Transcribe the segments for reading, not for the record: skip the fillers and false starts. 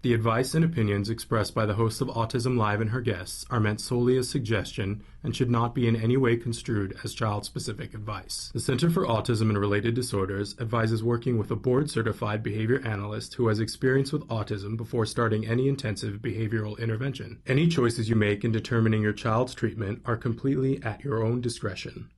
The advice and opinions expressed by the host of Autism Live and her guests are meant solely as suggestion and should not be in any way construed as child-specific advice. The Center for Autism and Related Disorders advises working with a board-certified behavior analyst who has experience with autism before starting any intensive behavioral intervention. Any choices you make in determining your child's treatment are completely at your own discretion.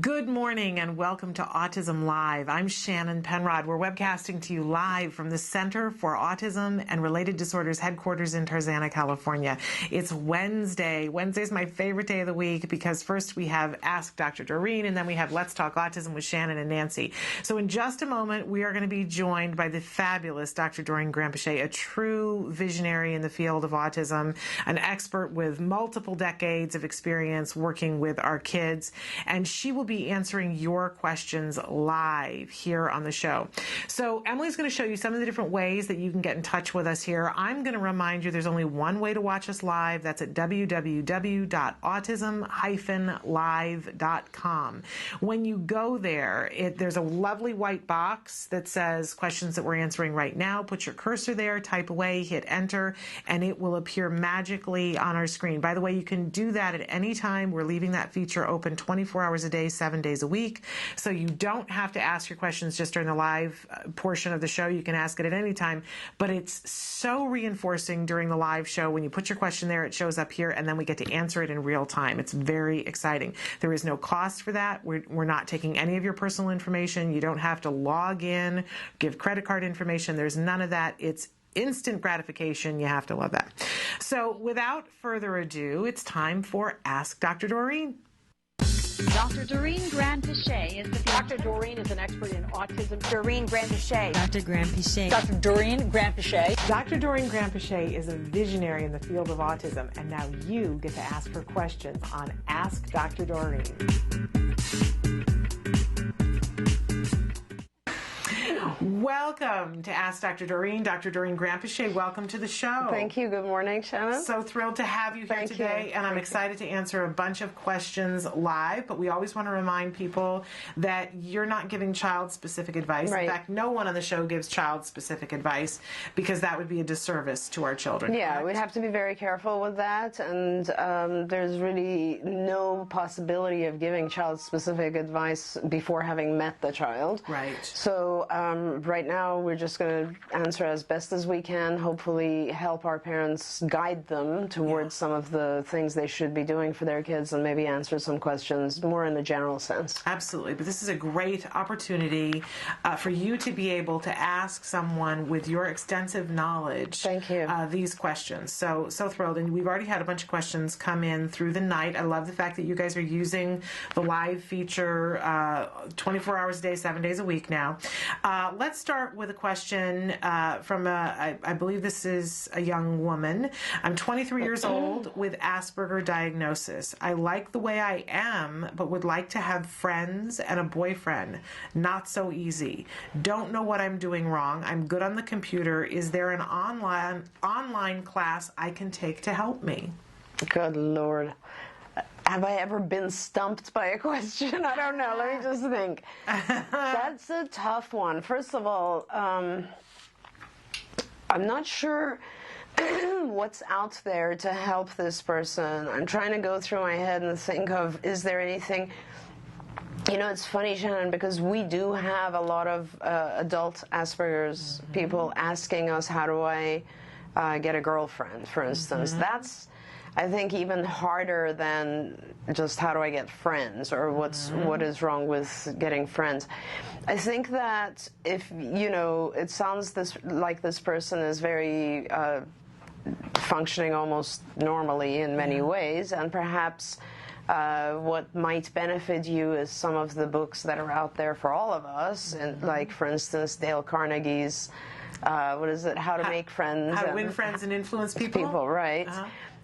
Good morning and welcome to Autism Live. I'm Shannon Penrod. We're webcasting to you live from the Center for Autism and Related Disorders headquarters in Tarzana, California. It's Wednesday. Wednesday's my favorite day of the week because first we have Ask Dr. Doreen and then we have Let's Talk Autism with Shannon and Nancy. So in just a moment, we are going to be joined by the fabulous Dr. Doreen Grampachet, a true visionary in the field of autism, an expert with multiple decades of experience working with our kids, and she will be answering your questions live here on the show. So Emily's going to show you some of the different ways that you can get in touch with us here. I'm going to remind you there's only one way to watch us live. That's at www.autism-live.com. When you go there, there's a lovely white box that says questions that we're answering right now. Put your cursor there, type away, hit enter, and it will appear magically on our screen. By the way, you can do that at any time. We're leaving that feature open 24 hours a day, 7 days a week. So you don't have to ask your questions just during the live portion of the show. You can ask it at any time, but it's so reinforcing during the live show. When you put your question there, it shows up here, and then we get to answer it in real time. It's very exciting. There is no cost for that. We're not taking any of your personal information. You don't have to log in, give credit card information. There's none of that. It's instant gratification. You have to love that. So without further ado, it's time for Ask Dr. Doreen. Dr. Doreen Grampachet is the Dr. Doreen is an expert in autism. Doreen Grampachet. Dr. Grampachet. Dr. Doreen Grampachet. Dr. Doreen Grampachet is a visionary in the field of autism, and now you get to ask her questions on Ask Dr. Doreen. Welcome to Ask Dr. Doreen. Dr. Doreen Grampachet, welcome to the show. Thank you. Good morning, Shannon. So thrilled to have you here today, and I'm excited to answer a bunch of questions live, but we always want to remind people that you're not giving child-specific advice. Right. In fact, no one on the show gives child-specific advice because that would be a disservice to our children. Yeah, correct? we'd have to be very careful with that, and there's really no possibility of giving child-specific advice before having met the child. Right. So right now we're just going to answer as best as we can, hopefully help our parents guide them towards some of the things they should be doing for their kids, and maybe answer some questions more in a general sense. Absolutely, but this is a great opportunity for you to be able to ask someone with your extensive knowledge Thank you. These questions. So thrilled, and we've already had a bunch of questions come in through the night. I love the fact that you guys are using the live feature 24 hours a day, 7 days a week now. Let's start with a question from I believe this is a young woman. I'm 23 years old with Asperger diagnosis. I like the way I am, but would like to have friends and a boyfriend. Not so easy. Don't know what I'm doing wrong. I'm good on the computer. Is there an online class I can take to help me? Good Lord. Have I ever been stumped by a question? I don't know. Let me just think. That's a tough one. First of all, I'm not sure what's out there to help this person. I'm trying to go through my head and think of, is there anything... You know, it's funny, Shannon, because we do have a lot of adult Asperger's people asking us, how do I get a girlfriend, for instance. That's, I think, even harder than just how do I get friends, or what is wrong with getting friends. I think that if, you know, it sounds like this person is very functioning almost normally in many ways, and perhaps what might benefit you is some of the books that are out there for all of us, and like, for instance, Dale Carnegie's what is it? How to Make Friends. How to Win Friends and Influence People. Right.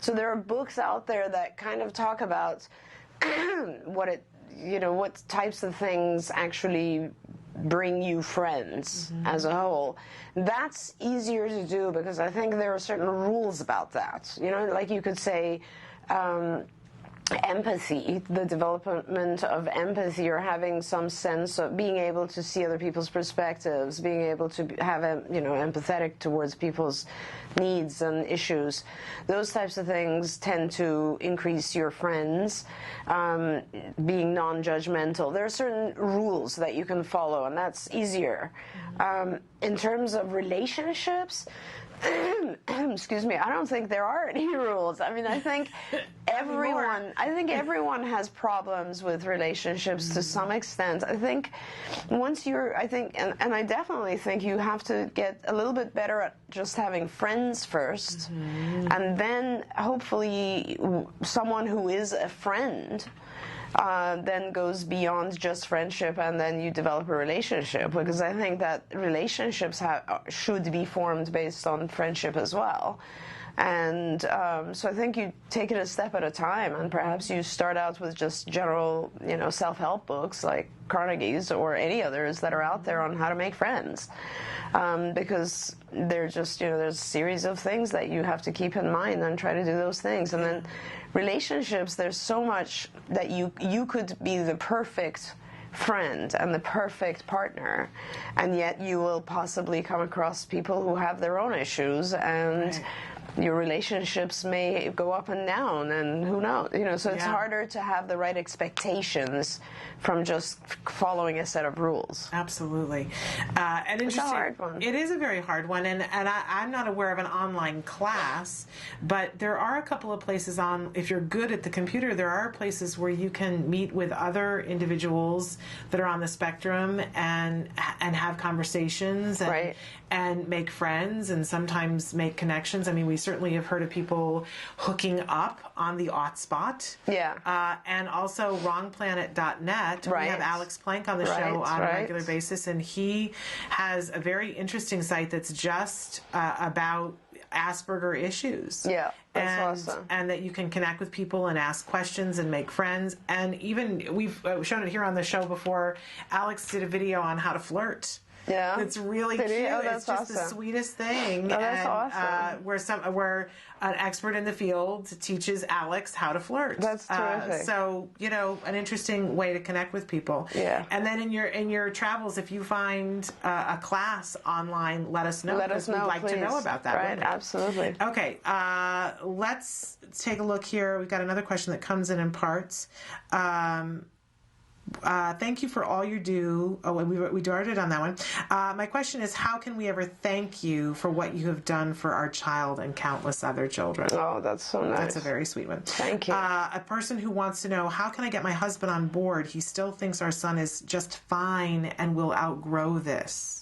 So there are books out there that kind of talk about what types of things actually bring you friends as a whole. That's easier to do because I think there are certain rules about that. Like you could say, empathy, the development of empathy, or having some sense of being able to see other people's perspectives, being able to have empathetic towards people's needs and issues. Those types of things tend to increase your friends. Being non-judgmental. There are certain rules that you can follow, and that's easier. In terms of relationships, excuse me, I don't think there are any rules. I mean, I think everyone has problems with relationships to some extent. I think and I definitely think you have to get a little bit better at just having friends first, and then hopefully someone who is a friend then goes beyond just friendship, and then you develop a relationship, because I think that relationships should be formed based on friendship as well. And so I think you take it a step at a time, and perhaps you start out with just general, self-help books like Carnegie's or any others that are out there on how to make friends, because they're just, there's a series of things that you have to keep in mind and try to do those things. And then relationships, there's so much that you could be the perfect friend and the perfect partner, and yet you will possibly come across people who have their own issues, and your relationships may go up and down, and who knows, so it's harder to have the right expectations from just following a set of rules. Absolutely. And it's a hard one. It is a very hard one, and I'm not aware of an online class, but there are a couple of places if you're good at the computer, there are places where you can meet with other individuals that are on the spectrum and have conversations and make friends, and sometimes make connections. I mean, we certainly have heard of people hooking up on the Hotspot. And also wrongplanet.net. We have Alex Plank on the show on a regular basis, and he has a very interesting site that's just about Asperger issues. That's awesome. And that you can connect with people and ask questions and make friends. And even, we've shown it here on the show before, Alex did a video on how to flirt. It's really cute. It's just the sweetest thing. That's awesome. Where an expert in the field teaches Alex how to flirt. That's terrific. So, an interesting way to connect with people. And then in your travels, if you find a class online, let us know. Let us know, we'd like to know about that. Right, absolutely. Okay, let's take a look here. We've got another question that comes in parts. Thank you for all you do. Oh, we darted on that one. My question is, how can we ever thank you for what you have done for our child and countless other children? Oh, that's so nice. That's a very sweet one. Thank you. A person who wants to know, how can I get my husband on board? He still thinks our son is just fine and will outgrow this.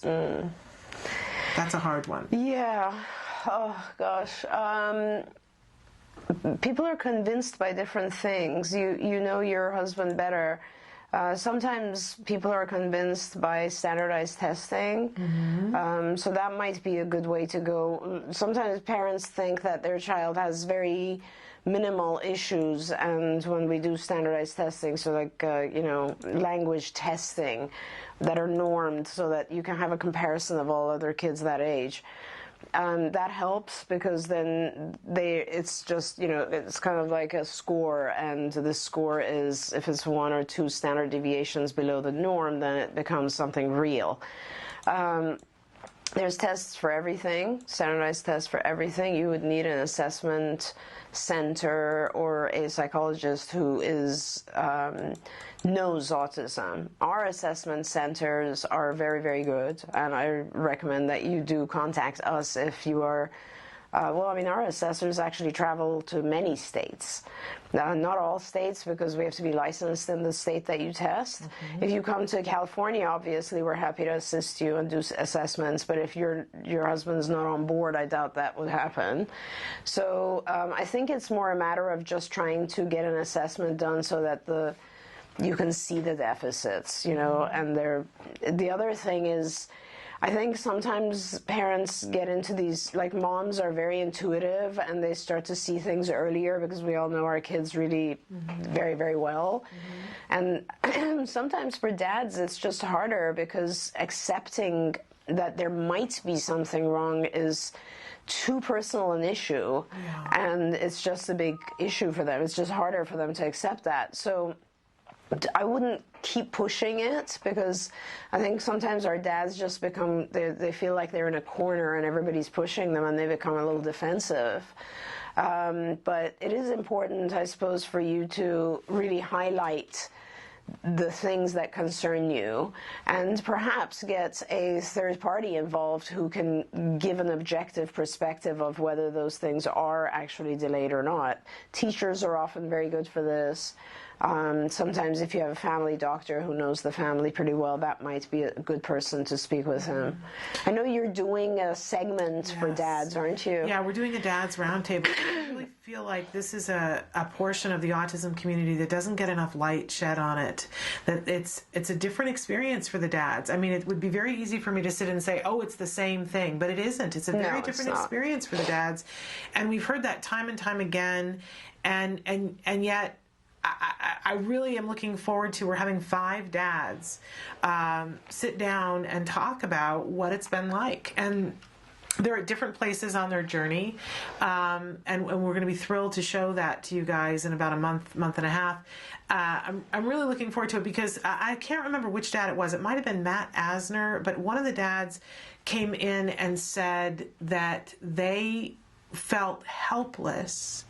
That's a hard one. Yeah. Oh, gosh. People are convinced by different things. You know your husband better. Sometimes people are convinced by standardized testing, so that might be a good way to go. Sometimes parents think that their child has very minimal issues, and when we do standardized testing, so like language testing that are normed so that you can have a comparison of all other kids that age. That helps, because then it's just, it's kind of like a score, and the score is, if it's 1 or 2 standard deviations below the norm, then it becomes something real. There's tests for everything, standardized tests for everything. You would need an assessment center or a psychologist who knows autism. Our assessment centers are very, very good, and I recommend that you do contact us if you are our assessors actually travel to many states. Not all states, because we have to be licensed in the state that you test. If you come to California, obviously we're happy to assist you and do assessments, but if your husband's not on board, I doubt that would happen. So I think it's more a matter of just trying to get an assessment done so that you can see the deficits, and the other thing is, I think sometimes parents get into these, like moms are very intuitive and they start to see things earlier because we all know our kids really very, very well. And sometimes for dads it's just harder because accepting that there might be something wrong is too personal an issue, and it's just a big issue for them. It's just harder for them to accept that. So I wouldn't keep pushing it, because I think sometimes our dads just become, they feel like they're in a corner and everybody's pushing them and they become a little defensive. But it is important, I suppose, for you to really highlight the things that concern you, and perhaps get a third party involved who can give an objective perspective of whether those things are actually delayed or not. Teachers are often very good for this. Sometimes if you have a family doctor who knows the family pretty well, that might be a good person to speak with him. I know you're doing a segment for dads, aren't you? Yeah, we're doing a dads roundtable. I really feel like this is a portion of the autism community that doesn't get enough light shed on it. That it's a different experience for the dads. I mean, it would be very easy for me to sit and say, oh, it's the same thing, but it isn't. It's a very different experience for the dads. And we've heard that time and time again, and yet I really am looking forward to, we're having 5 dads sit down and talk about what it's been like. And they're at different places on their journey, and we're going to be thrilled to show that to you guys in about a month and a half. I'm really looking forward to it, because I can't remember which dad it was. It might have been Matt Asner, but one of the dads came in and said that they felt helpless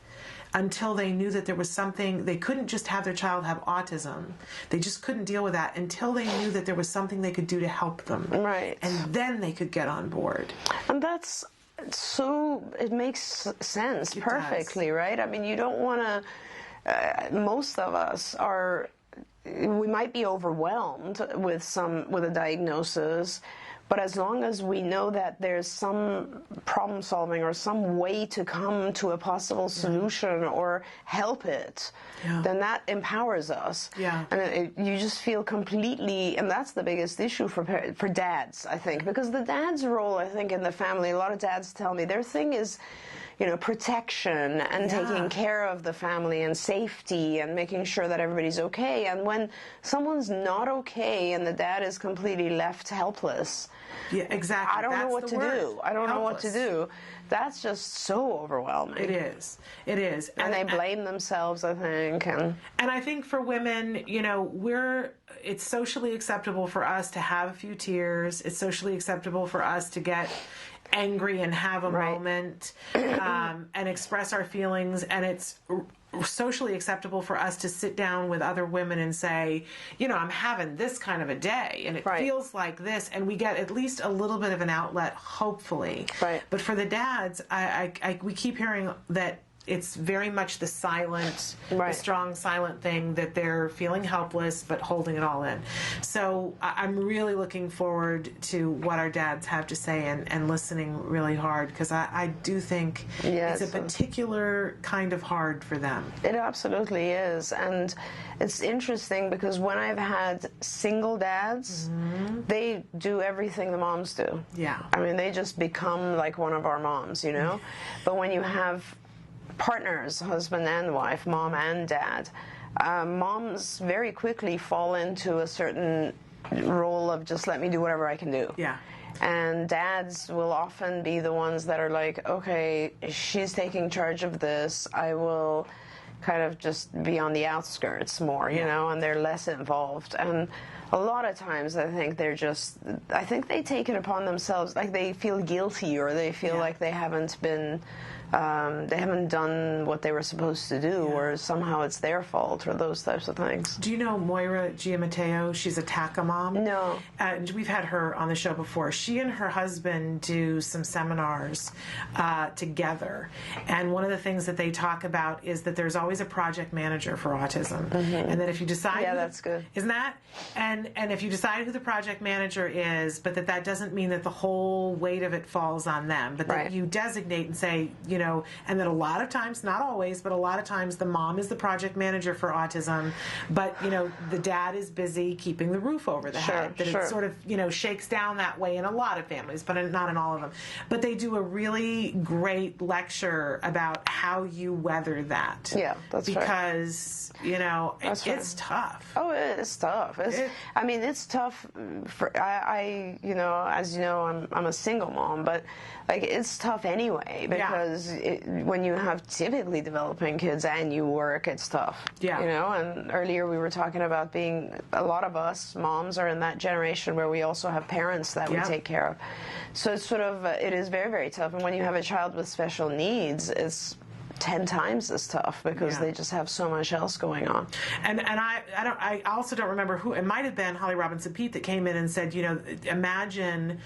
until they knew that there was something. They couldn't just have their child have autism. They just couldn't deal with that until they knew that there was something they could do to help them. Right. And then they could get on board. And that's so, it makes sense perfectly, right? I mean, you don't want to, most of us are, we might be overwhelmed with a diagnosis, but as long as we know that there's some problem solving or some way to come to a possible solution or help it, then that empowers us. Yeah. And you just feel completely, and that's the biggest issue for dads, I think, because the dad's role, I think, in the family, a lot of dads tell me their thing is, protection and taking care of the family and safety and making sure that everybody's okay. And when someone's not okay and the dad is completely left helpless, exactly. I don't know what to do. I don't know what to do. That's just so overwhelming. It is. It is. And they blame themselves, I think. And I think for women, it's socially acceptable for us to have a few tears. It's socially acceptable for us to get angry and have a moment and express our feelings, and it's socially acceptable for us to sit down with other women and say, I'm having this kind of a day and it feels like this, and we get at least a little bit of an outlet, hopefully. But for the dads, we keep hearing that it's very much the silent, the strong silent thing, that they're feeling helpless but holding it all in. So I'm really looking forward to what our dads have to say and listening really hard, because I do think it's a particular kind of hard for them. It absolutely is. And it's interesting because when I've had single dads, they do everything the moms do. Yeah. I mean, they just become like one of our moms, But when you have partners, husband and wife, mom and dad, moms very quickly fall into a certain role of just let me do whatever I can do. Yeah. And dads will often be the ones that are like, okay, she's taking charge of this, I will kind of just be on the outskirts more, and they're less involved. And a lot of times I think I think they take it upon themselves, like they feel guilty, or they feel like they haven't been, they haven't done what they were supposed to do, or somehow it's their fault, or those types of things. Do you know Moira Giammatteo? She's a TACA mom. No. And we've had her on the show before. She and her husband do some seminars together. And one of the things that they talk about is that there's always a project manager for autism. And that if you decide... Yeah, that's good. Isn't that? and if you decide who the project manager is, but that doesn't mean that the whole weight of it falls on them, but that Right. you designate and say, and that a lot of times, not always, but a lot of times the mom is the project manager for autism, but, the dad is busy keeping the roof over the head. That sure. it sort of, shakes down that way in a lot of families, but not in all of them. But they do a really great lecture about how you weather that. Yeah, that's right. Because, it's tough. Oh, it's tough. It's tough. As you know, I'm a single mom, but it's tough anyway because when you have typically developing kids and you work, it's tough. Yeah. And earlier we were talking about a lot of us moms are in that generation where we also have parents that we take care of. So it's sort of it is very, very tough. And when you have a child with special needs, it's 10 times as tough because they just have so much else going on. And I also don't remember who, it might have been Holly Robinson Peete that came in and said, imagine,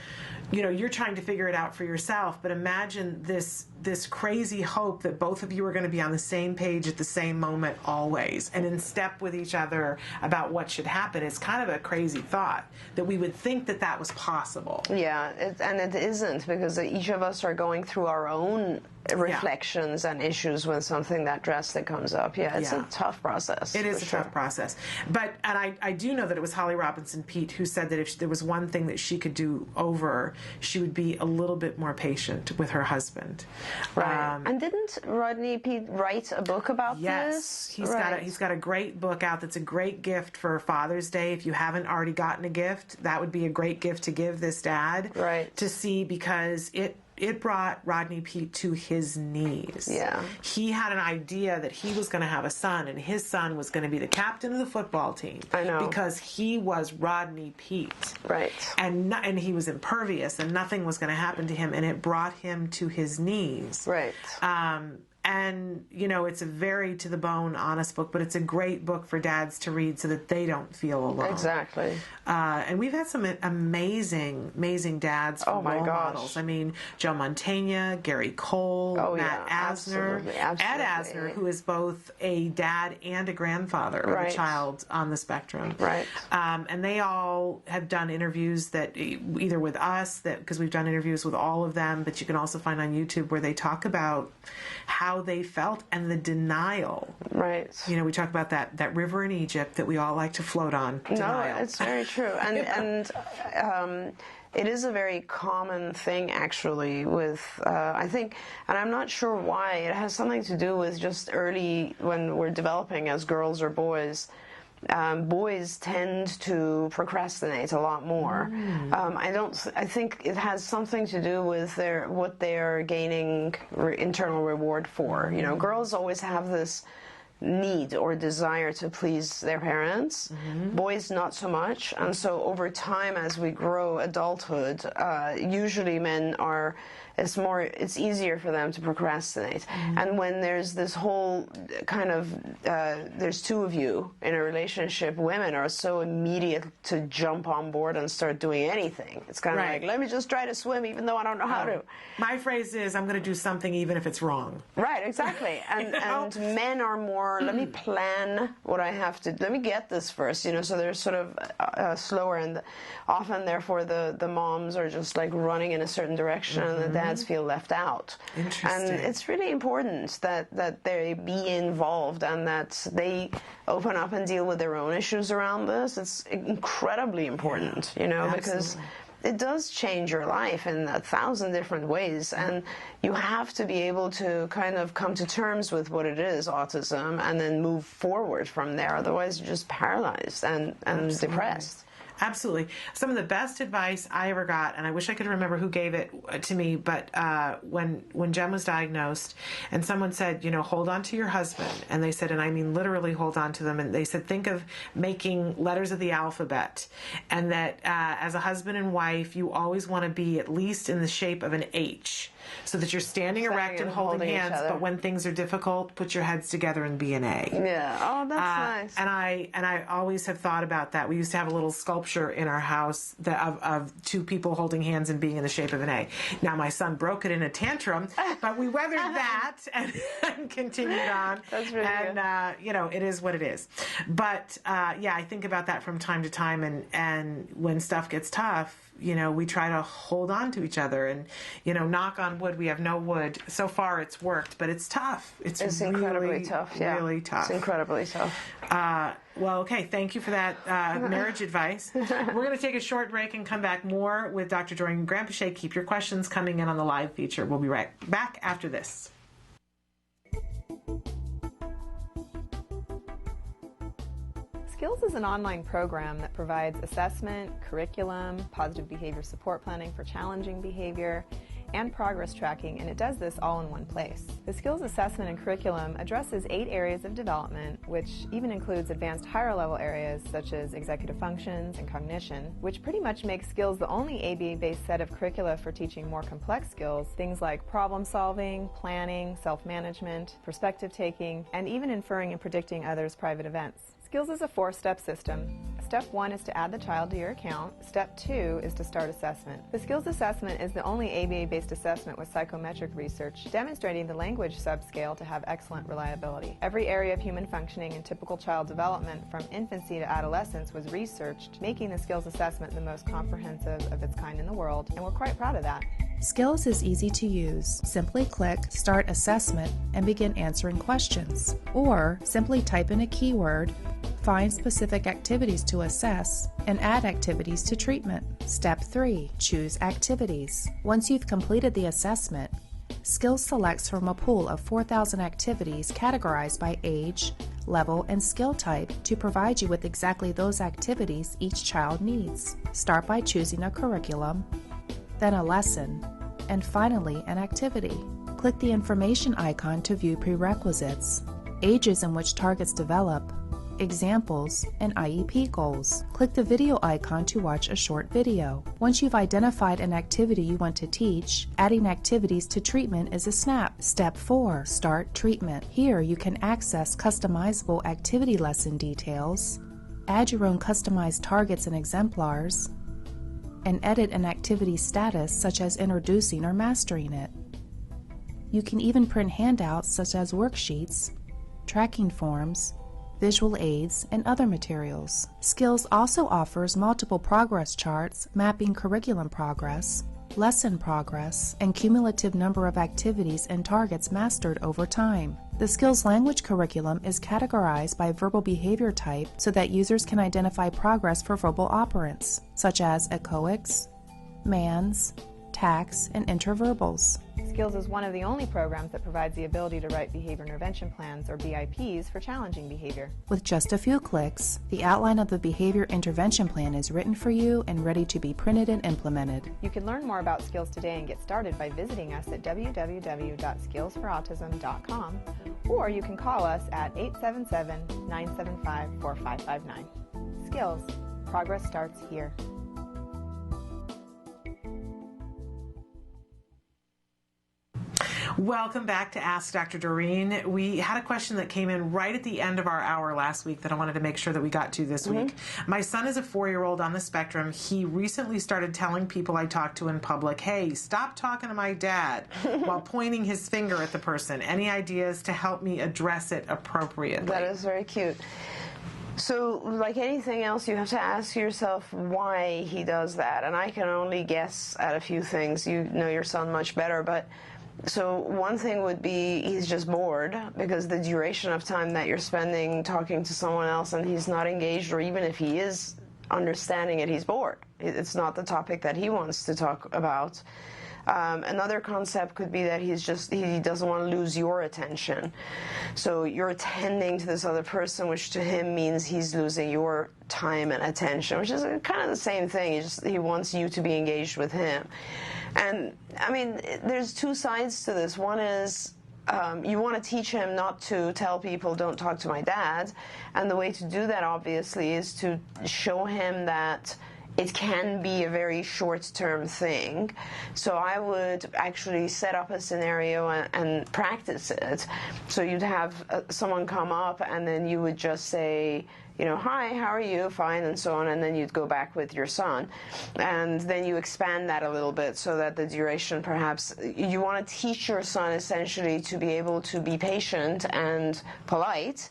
you're trying to figure it out for yourself, but imagine this crazy hope that both of you are going to be on the same page at the same moment always and in step with each other about what should happen. It's kind of a crazy thought that we would think that was possible. Yeah, and it isn't, because each of us are going through our own reflections and issues when something that drastic comes up. It's a tough process. It is a tough process. But, and I do know that it was Holly Robinson Peete who said that if there was one thing that she could do over, she would be a little bit more patient with her husband. Right. And didn't Rodney Peete write a book about this? Yes. He's got a great book out that's a great gift for Father's Day. If you haven't already gotten a gift, that would be a great gift to give this dad. Right. To see, because it brought Rodney Peete to his knees. Yeah. He had an idea that he was going to have a son, and his son was going to be the captain of the football team. I know. Because he was Rodney Peete. Right. And he was impervious, and nothing was going to happen to him, and it brought him to his knees. Right. And, it's a very to-the-bone, honest book, but it's a great book for dads to read so that they don't feel alone. Exactly. And we've had some amazing, amazing dads for role models. I mean, Joe Mantegna, Gary Cole, Matt Asner, Absolutely. Ed Asner, who is both a dad and a grandfather of a child on the spectrum. Right. And they all have done interviews that either with us, because we've done interviews with all of them, but you can also find on YouTube where they talk about how they felt and the denial. Right. We talk about that river in Egypt that we all like to float on. Denial. No, it's very true. And it is a very common thing, actually, with, I think, and I'm not sure why, it has something to do with just early, when we're developing as girls or boys, boys tend to procrastinate a lot more. I think it has something to do with what they're gaining internal reward for. Girls always have this need or desire to please their parents. Boys not so much. And so over time, as we grow adulthood, usually men are, it's easier for them to procrastinate. And when there's this whole kind of, there's two of you in a relationship, women are so immediate to jump on board and start doing anything. It's kind of like, let me just try to swim even though I don't know how to. My phrase is, I'm going to do something even if it's wrong. Right, exactly. And men are more, let me plan what I have to, let me get this first, so they're sort of slower, and often, therefore, the moms are just like running in a certain direction, and the dads feel left out. Interesting. And it's really important that they be involved and that they open up and deal with their own issues around this. It's incredibly important, because it does change your life in 1,000 different ways, and you have to be able to kind of come to terms with what it is, autism, and then move forward from there. Otherwise, you're just paralyzed and depressed. Absolutely. Some of the best advice I ever got, and I wish I could remember who gave it to me, but when Jem was diagnosed, and someone said, hold on to your husband, and they said, and I mean literally hold on to them, and they said, think of making letters of the alphabet, and that as a husband and wife, you always want to be at least in the shape of an H, so that you're standing erect and holding hands, but when things are difficult, put your heads together and be an A. Yeah. Oh, that's nice. And I always have thought about that. We used to have a little sculpture sculpture in our house of two people holding hands and being in the shape of an A. Now, my son broke it in a tantrum, but we weathered that and continued on. That's really good. It is what it is. But I think about that from time to time, and when stuff gets tough, we try to hold on to each other, and knock on wood, we have no wood. So far it's worked, but it's tough. It's really, incredibly tough. Yeah. Really tough. It's incredibly tough. Well, okay, thank you for that marriage advice. We're going to take a short break and come back more with Dr. Doreen Granpeesheh. Keep your questions coming in on the live feature. We'll be right back after this. Skills is an online program that provides assessment, curriculum, positive behavior support planning for challenging behavior, and progress tracking, and it does this all in one place. The Skills Assessment and Curriculum addresses 8 areas of development, which even includes advanced higher level areas such as executive functions and cognition, which pretty much makes Skills the only ABA-based set of curricula for teaching more complex skills, things like problem solving, planning, self-management, perspective taking, and even inferring and predicting others' private events. Skills is a 4-step system. Step 1 is to add the child to your account. Step 2 is to start assessment. The Skills Assessment is the only ABA-based assessment with psychometric research demonstrating the language subscale to have excellent reliability. Every area of human functioning and typical child development from infancy to adolescence was researched, making the Skills Assessment the most comprehensive of its kind in the world, and we're quite proud of that. Skills is easy to use. Simply click Start Assessment and begin answering questions. Or simply type in a keyword, find specific activities to assess, and add activities to treatment. Step 3. Choose activities. Once you've completed the assessment, Skills selects from a pool of 4,000 activities categorized by age, level, and skill type to provide you with exactly those activities each child needs. Start by choosing a curriculum, then a lesson, and finally an activity. Click the information icon to view prerequisites, ages in which targets develop, examples, and IEP goals. Click the video icon to watch a short video. Once you've identified an activity you want to teach, adding activities to treatment is a snap. Step 4. Start treatment. Here you can access customizable activity lesson details, add your own customized targets and exemplars, and edit an activity status such as introducing or mastering it. You can even print handouts such as worksheets, tracking forms, visual aids, and other materials. Skills also offers multiple progress charts mapping curriculum progress, lesson progress, and cumulative number of activities and targets mastered over time. The Skills language curriculum is categorized by verbal behavior type so that users can identify progress for verbal operants, such as echoics, mans, tax, and interverbals. Skills is one of the only programs that provides the ability to write behavior intervention plans, or BIPs, for challenging behavior. With just a few clicks, the outline of the behavior intervention plan is written for you and ready to be printed and implemented. You can learn more about Skills today and get started by visiting us at www.skillsforautism.com, or you can call us at 877-975-4559. Skills. Progress starts here. Welcome back to Ask Dr. Doreen. We had a question that came in right at the end of our hour last week that I wanted to make sure that we got to this week. My son is a 4-year-old on the spectrum. He recently started telling people I talk to in public, hey, stop talking to my dad, while pointing his finger at the person. Any ideas to help me address it appropriately? That is very cute. So, like anything else, you have to ask yourself why he does that. And I can only guess at a few things. You know your son much better, but so one thing would be he's just bored, because the duration of time that you're spending talking to someone else and he's not engaged, or even if he is understanding it, he's bored. It's not the topic that he wants to talk about. Another concept could be that he doesn't want to lose your attention. So you're attending to this other person, which to him means he's losing your time and attention, which is kind of the same thing. He wants you to be engaged with him. And, I mean, there's two sides to this. One is you want to teach him not to tell people, don't talk to my dad. And the way to do that, obviously, is to show him that it can be a very short-term thing. So I would actually set up a scenario and practice it. So you'd have someone come up, and then you would just say, you know, hi, how are you? Fine, and so on, and then you'd go back with your son. And then you expand that a little bit so that the duration, perhaps, you want to teach your son essentially to be able to be patient and polite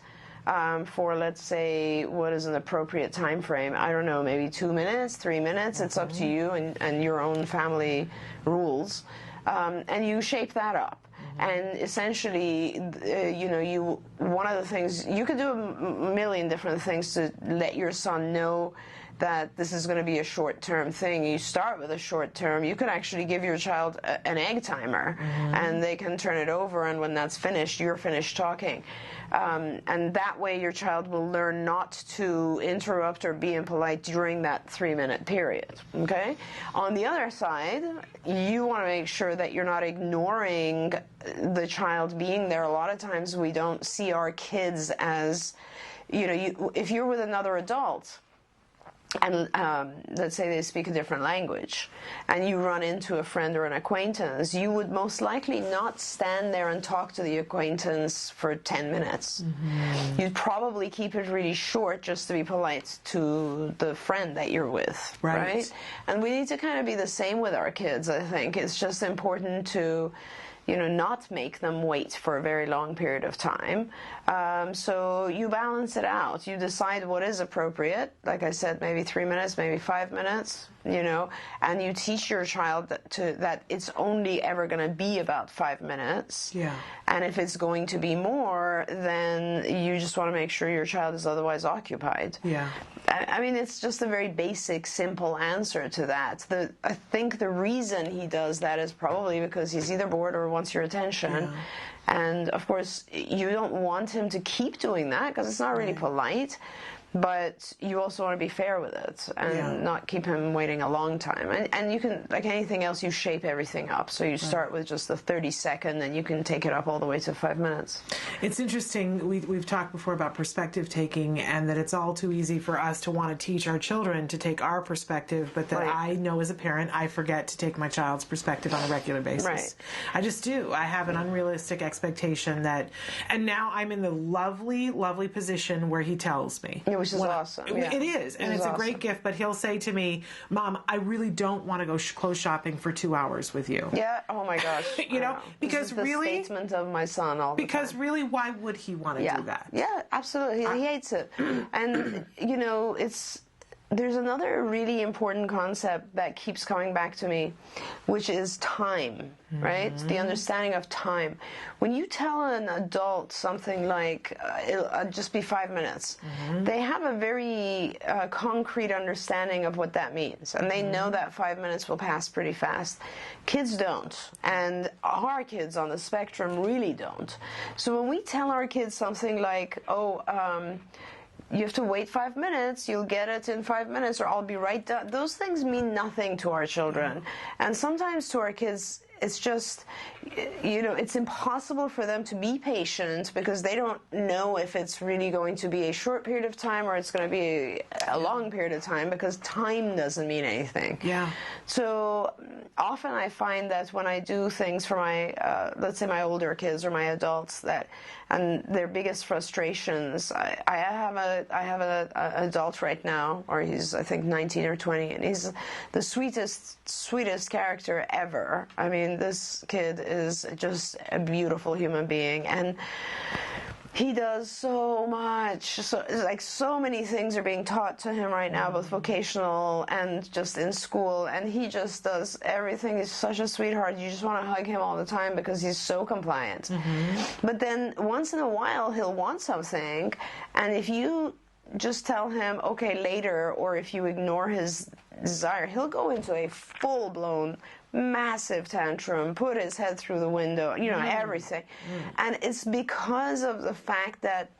for, let's say, what is an appropriate time frame? I don't know, maybe 2 minutes, 3 minutes. It's up to you and your own family rules. And you shape that up. And essentially, you know, one of the things, you could do a million different things to let your son know that this is going to be a short-term thing. You start with a short-term. You could actually give your child an egg timer, and they can turn it over, and when that's finished, you're finished talking. And that way your child will learn not to interrupt or be impolite during that 3-minute period, okay? On the other side, you want to make sure that you're not ignoring the child being there. A lot of times we don't see our kids as, you know, if you're with another adult, and let's say they speak a different language, and you run into a friend or an acquaintance, you would most likely not stand there and talk to the acquaintance for 10 minutes. You'd probably keep it really short just to be polite to the friend that you're with, right? And we need to kind of be the same with our kids, I think. It's just important to, you know, not make them wait for a very long period of time. So you balance it out. You decide what is appropriate. Like I said, maybe 3 minutes, maybe 5 minutes, you know, and you teach your child that it's only ever going to be about 5 minutes. Yeah. And if it's going to be more, then you just want to make sure your child is otherwise occupied. Yeah. I mean, it's just a very basic, simple answer to that. I think the reason he does that is probably because he's either bored or wants your attention. Yeah. And, of course, you don't want him to keep doing that because it's not really polite. But you also want to be fair with it and not keep him waiting a long time. And you can, like anything else, you shape everything up. So you start with just the 30-second, and you can take it up all the way to 5 minutes. It's interesting. We've talked before about perspective taking, and that it's all too easy for us to want to teach our children to take our perspective, but that I know as a parent, I forget to take my child's perspective on a regular basis. Right. I just do. I have an unrealistic expectation that, and now I'm in the lovely, lovely position where he tells me. Which is awesome. Yeah. It is, and it's a great gift, but he'll say to me, Mom, I really don't want to go clothes shopping for 2 hours with you. Yeah, oh my gosh. You know, because this is the really, statement of my son all the time. Because really, why would he want to do that? Yeah, absolutely. He hates it. And, you know, there's another really important concept that keeps coming back to me, which is time, right? The understanding of time. When you tell an adult something like, it'll just be 5 minutes, they have a very concrete understanding of what that means. And they know that 5 minutes will pass pretty fast. Kids don't. And our kids on the spectrum really don't. So when we tell our kids something like, you have to wait 5 minutes, you'll get it in 5 minutes, or I'll be right down. Those things mean nothing to our children. And sometimes to our kids, it's just, you know, it's impossible for them to be patient because they don't know if it's really going to be a short period of time or it's going to be a long period of time, because time doesn't mean anything. Yeah. So often I find that when I do things for my, let's say my older kids or my adults, and their biggest frustrations, I have an adult right now, or he's I think 19 or 20, and he's the sweetest character ever. I mean, this kid is just a beautiful human being, and he does so much. So, like, so many things are being taught to him right now, both vocational and just in school, and he just does everything. He's such a sweetheart. You just want to hug him all the time because he's so compliant. But then once in a while, he'll want something, and if you just tell him, okay, later, or if you ignore his desire, he'll go into a full-blown massive tantrum, put his head through the window, you know, everything. And it's because of the fact that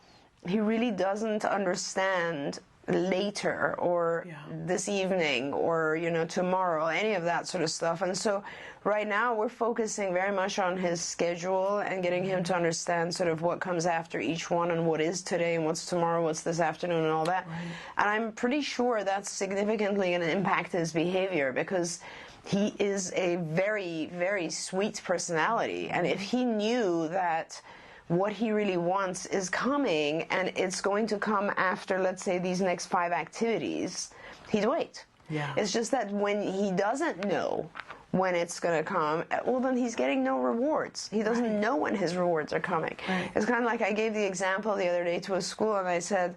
he really doesn't understand later or this evening or, tomorrow, any of that sort of stuff. And so right now we're focusing very much on his schedule and getting him to understand sort of what comes after each one and what is today and what's tomorrow, what's this afternoon and all that. Right. And I'm pretty sure that's significantly going to impact his behavior because he is a very, very sweet personality. And if he knew that what he really wants is coming and it's going to come after, let's say, these next 5 activities, he'd wait. Yeah. It's just that when he doesn't know when it's going to come, well, then he's getting no rewards. He doesn't know when his rewards are coming. Right. It's kind of like I gave the example the other day to a school and I said,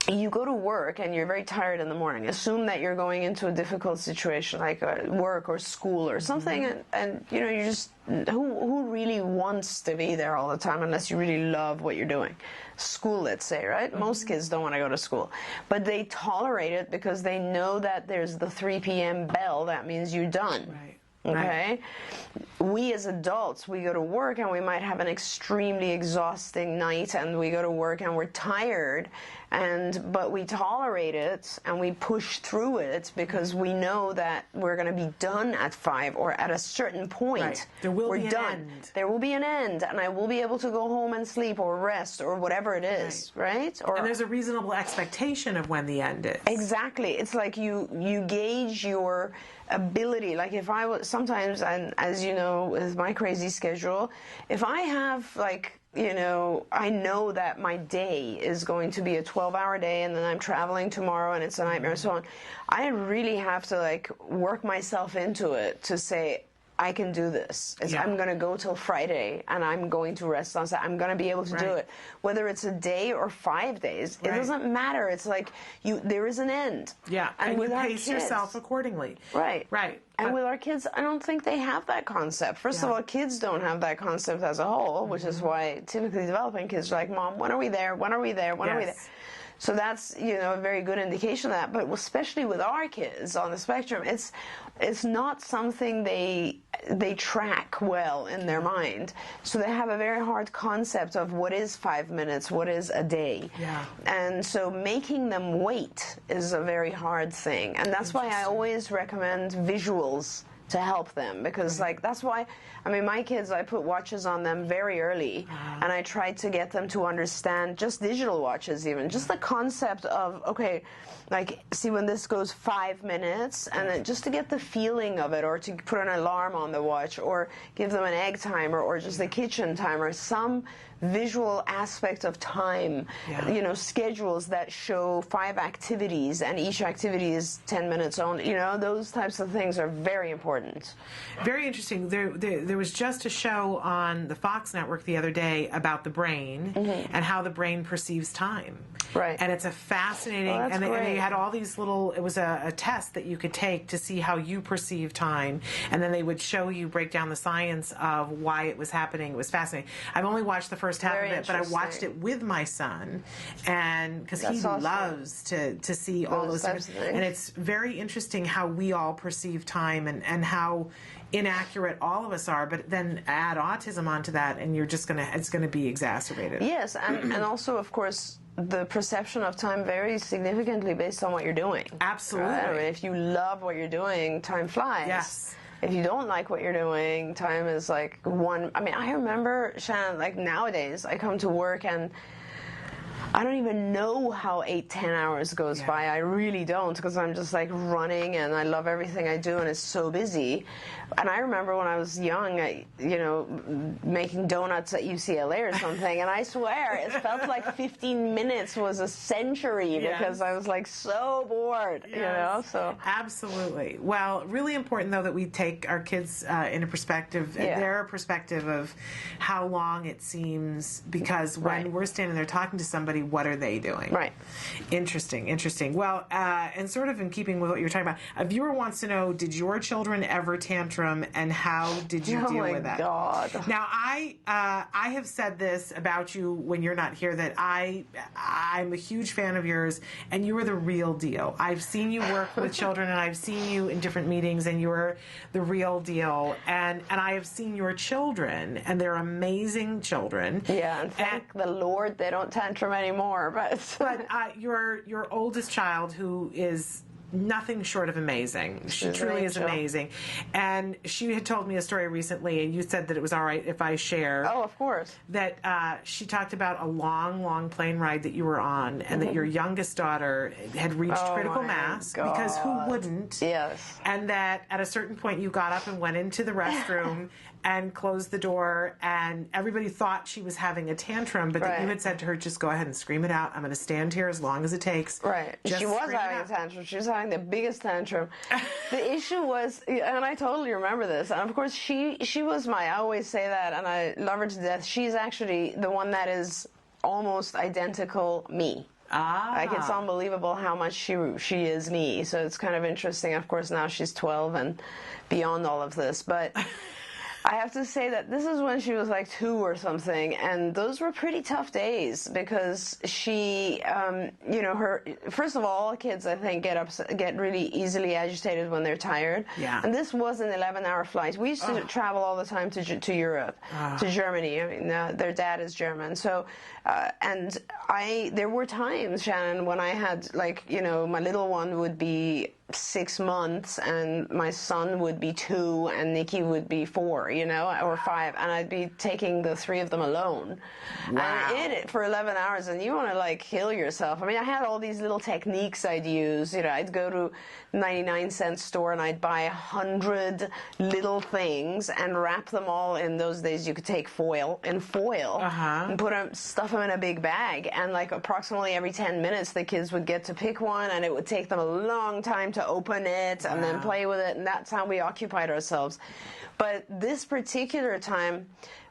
you go to work and you're very tired in the morning. Assume that you're going into a difficult situation like work or school or something, and you just who really wants to be there all the time unless you really love what you're doing? School, let's say, right? Most kids don't want to go to school, but they tolerate it because they know that there's the 3 p.m. bell. That means you're done. Right. Okay? We as adults, we go to work and we might have an extremely exhausting night and we go to work and we're tired, but we tolerate it and we push through it because we know that we're going to be done at 5 or at a certain point. Right. There will be an end. There will be an end and I will be able to go home and sleep or rest or whatever it is, right? And there's a reasonable expectation of when the end is. Exactly. It's like you gauge your ability. Like if I was sometimes, and as you know, with my crazy schedule, if I have I know that my day is going to be a 12-hour day and then I'm traveling tomorrow and it's a nightmare and so on, I really have to work myself into it to say, I can do this. I'm going to go till Friday and I'm going to rest on Saturday. I'm going to be able to do it. Whether it's a day or 5 days, it doesn't matter. It's like there is an end. Yeah, and you pace yourself accordingly. Right. Right. And with our kids, I don't think they have that concept. First of all, kids don't have that concept as a whole, which is why typically developing kids are like, Mom, when are we there? When are we there? When are we there? So that's, a very good indication of that. But especially with our kids on the spectrum, it's not something they track well in their mind. So they have a very hard concept of what is 5 minutes, what is a day. Yeah. And so making them wait is a very hard thing. And that's why I always recommend visuals to help them, because that's why, my kids, I put watches on them very early, and I tried to get them to understand, just digital watches even, just the concept of, okay, see when this goes 5 minutes, and then just to get the feeling of it, or to put an alarm on the watch, or give them an egg timer, or just a kitchen timer, some visual aspect of time, schedules that show 5 activities and each activity is 10 minutes only. Those types of things are very important. Very interesting. There was just a show on the Fox network the other day about the brain and how the brain perceives time. Right. And it's a fascinating, and they had all these little, it was a test that you could take to see how you perceive time, and then they would break down the science of why it was happening. It was fascinating. I've only watched the first half of it, but I watched it with my son, and because he loves to see all those types of things. And it's very interesting how we all perceive time and how inaccurate all of us are, but then add autism onto that and it's gonna be exacerbated. Yes, and also of course the perception of time varies significantly based on what you're doing. Absolutely. Right? If you love what you're doing, time flies. Yes. If you don't like what you're doing, time is I remember, Shannon, nowadays I come to work and I don't even know how 8-10 hours goes by. I really don't, because I'm just running and I love everything I do and it's so busy. And I remember when I was young, making donuts at UCLA or something, and I swear it felt like 15 minutes was a century because I was so bored, so. Absolutely. Well, really important though that we take our kids in a perspective, their perspective of how long it seems, because when we're standing there talking to somebody, what are they doing? Right. Interesting. Well, and sort of in keeping with what you were talking about, a viewer wants to know, did your children ever tantrum, and how did you deal with that? Oh my God. Now, I have said this about you when you're not here, that I'm a huge fan of yours, and you are the real deal. I've seen you work with children, and I've seen you in different meetings, and you're the real deal. And I have seen your children, and they're amazing children. Yeah, and thank the Lord they don't tantrum many more, but your oldest child, who is nothing short of amazing. She truly is amazing. And she had told me a story recently, and you said that it was all right if I share. Oh, of course. That she talked about a long, long plane ride that you were on, and that your youngest daughter had reached critical mass, because who wouldn't? Yes. And that at a certain point you got up and went into the restroom and closed the door, and everybody thought she was having a tantrum, but that you had said to her, just go ahead and scream it out. I'm going to stand here as long as it takes. Right. She was having a tantrum. She was having the biggest tantrum. The issue was, and I totally remember this, and of course she was I always say that, and I love her to death. She's actually the one that is almost identical me. Like, it's unbelievable how much she is me. So it's kind of interesting. Of course, now she's 12 and beyond all of this, but I have to say that this is when she was like 2 or something, and those were pretty tough days, because she, first of all kids, I think, get really easily agitated when they're tired. Yeah. And this was an 11-hour flight. We used to travel all the time to Europe, to Germany. I mean, their dad is German, so and there were times, Shannon, when I had, like, my little one would be 6 months and my son would be 2 and Nikki would be 4, or 5, and I'd be taking the 3 of them alone. Wow. And in it for 11 hours, and you want to, like, kill yourself. I mean, I had all these little techniques I'd use. I'd go to 99-cent store and I'd buy 100 little things and wrap them all. In those days you could take foil and stuff them in a big bag, and like approximately every 10 minutes the kids would get to pick one, and it would take them a long time to open it and then play with it, and that's how we occupied ourselves. But this particular time,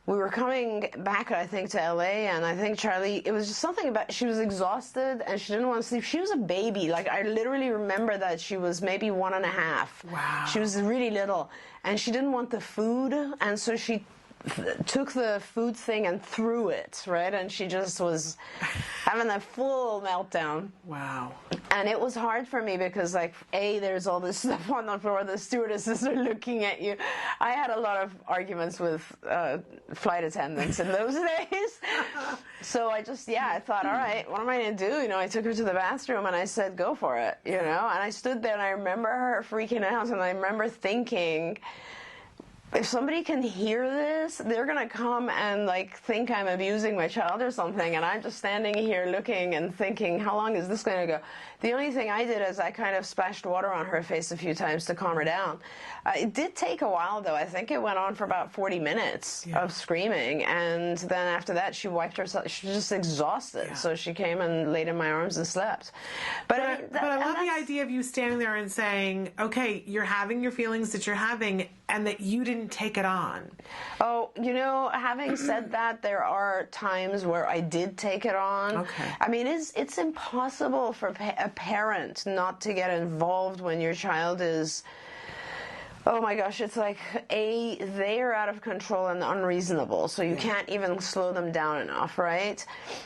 we were coming back, I think, to LA, and I think Charlie, it was just something about, she was exhausted and she didn't want to sleep. She was a baby. Like, I literally remember that she was maybe 1.5. Wow. She was really little, and she didn't want the food, and so she took the food thing and threw it, right? And she just was having a full meltdown. Wow. And it was hard for me because, like, there's all this stuff on the floor, the stewardesses are looking at you. I had a lot of arguments with flight attendants in those days. So I thought, all right, what am I going to do? I took her to the bathroom and I said, go for it, and I stood there and I remember her freaking out, and I remember thinking, if somebody can hear this, they're going to come and, like, think I'm abusing my child or something, and I'm just standing here looking and thinking, how long is this going to go? The only thing I did is I kind of splashed water on her face a few times to calm her down. It did take a while, though. I think it went on for about 40 minutes of screaming, and then after that she wiped herself. She was just exhausted, so she came and laid in my arms and slept. But I love the idea of you standing there and saying, okay, you're having your feelings that you're having, and that you didn't take it on. Oh, having said that, there are times where I did take it on. Okay. I mean, it's impossible for a parent not to get involved when your child is, oh my gosh, it's like, they are out of control and unreasonable, so you can't even slow them down enough, right?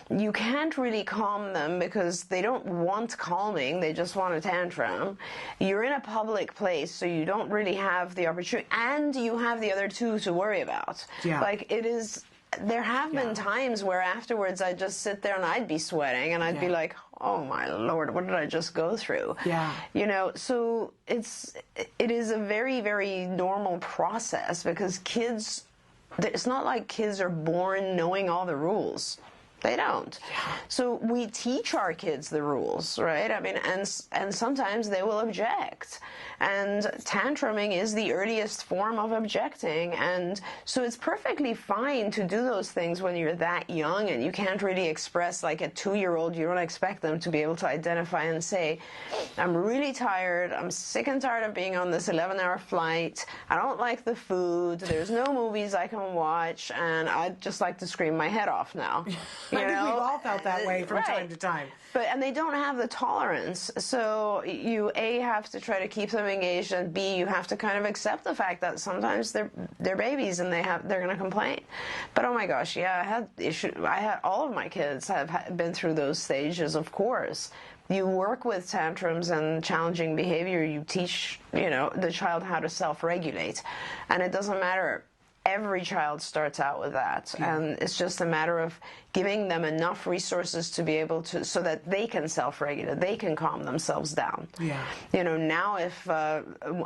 You can't really calm them because they don't want calming, they just want a tantrum. You're in a public place, so you don't really have the opportunity, and you have the other 2 to worry about. Yeah. Like, it is... There have been times where afterwards I'd just sit there and I'd be sweating and I'd be like, oh my Lord, what did I just go through? Yeah. So it is a very, very normal process, because kids, it's not like kids are born knowing all the rules. They don't. Yeah. So we teach our kids the rules, right? I mean, and sometimes they will object. And tantruming is the earliest form of objecting. And so it's perfectly fine to do those things when you're that young and you can't really express, like a 2-year-old, you don't expect them to be able to identify and say, I'm really tired, I'm sick and tired of being on this 11-hour flight, I don't like the food, there's no movies I can watch, and I'd just like to scream my head off now. I think we've all felt that way from time to time. And they don't have the tolerance. So you, A, have to try to keep them engaged, and B, you have to kind of accept the fact that sometimes they're babies and they're going to complain. But oh my gosh, I had all of my kids have been through those stages, of course. You work with tantrums and challenging behavior. You teach, the child how to self-regulate. And it doesn't matter every child starts out with that, and it's just a matter of giving them enough resources to be able to, so that they can self-regulate, they can calm themselves down. You know, now if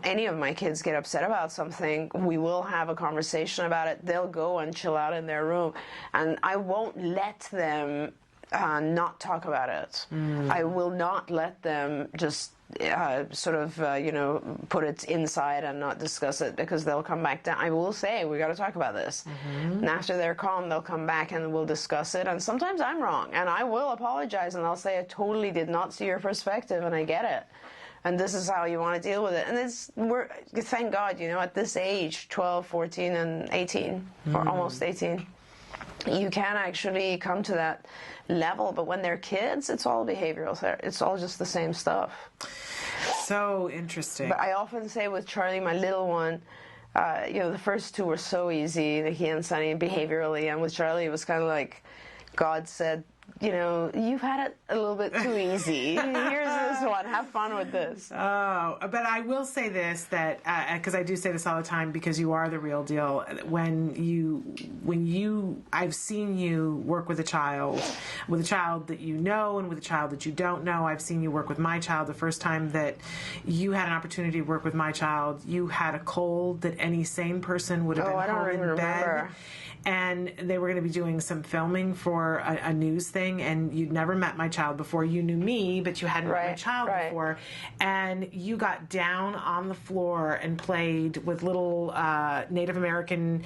any of my kids get upset about something, we will have a conversation about it. They'll go and chill out in their room, and I won't let them not talk about it. I will not let them just you know, put it inside and not discuss it, because they'll come back down. I will say, we got to talk about this. And after they're calm, they'll come back and we'll discuss it. And sometimes I'm wrong, and I will apologize, and I'll say, I totally did not see your perspective, and I get it. And this is how you want to deal with it. And thank God, you know, at this age, 12, 14, and 18, or almost 18, you can actually come to that level. But when they're kids, it's all behavioral therapy. It's all just the same stuff. So interesting. But I often say with Charlie, my little one, you know, the first two were so easy, he and Sunny, behaviorally. And with Charlie, it was kind of like God said, you know, you've had it a little bit too easy. Here's this one. Have fun with this. Oh, but I will say this, that because I do say this all the time, because you are the real deal. I've seen you work with a child that you know, and with a child that you don't know. I've seen you work with my child. The first time that you had an opportunity to work with my child, you had a cold that any sane person would have been home in bed. And they were going to be doing some filming for a news thing, and you'd never met my child before. You knew me, but you hadn't met my child before. And you got down on the floor and played with little Native American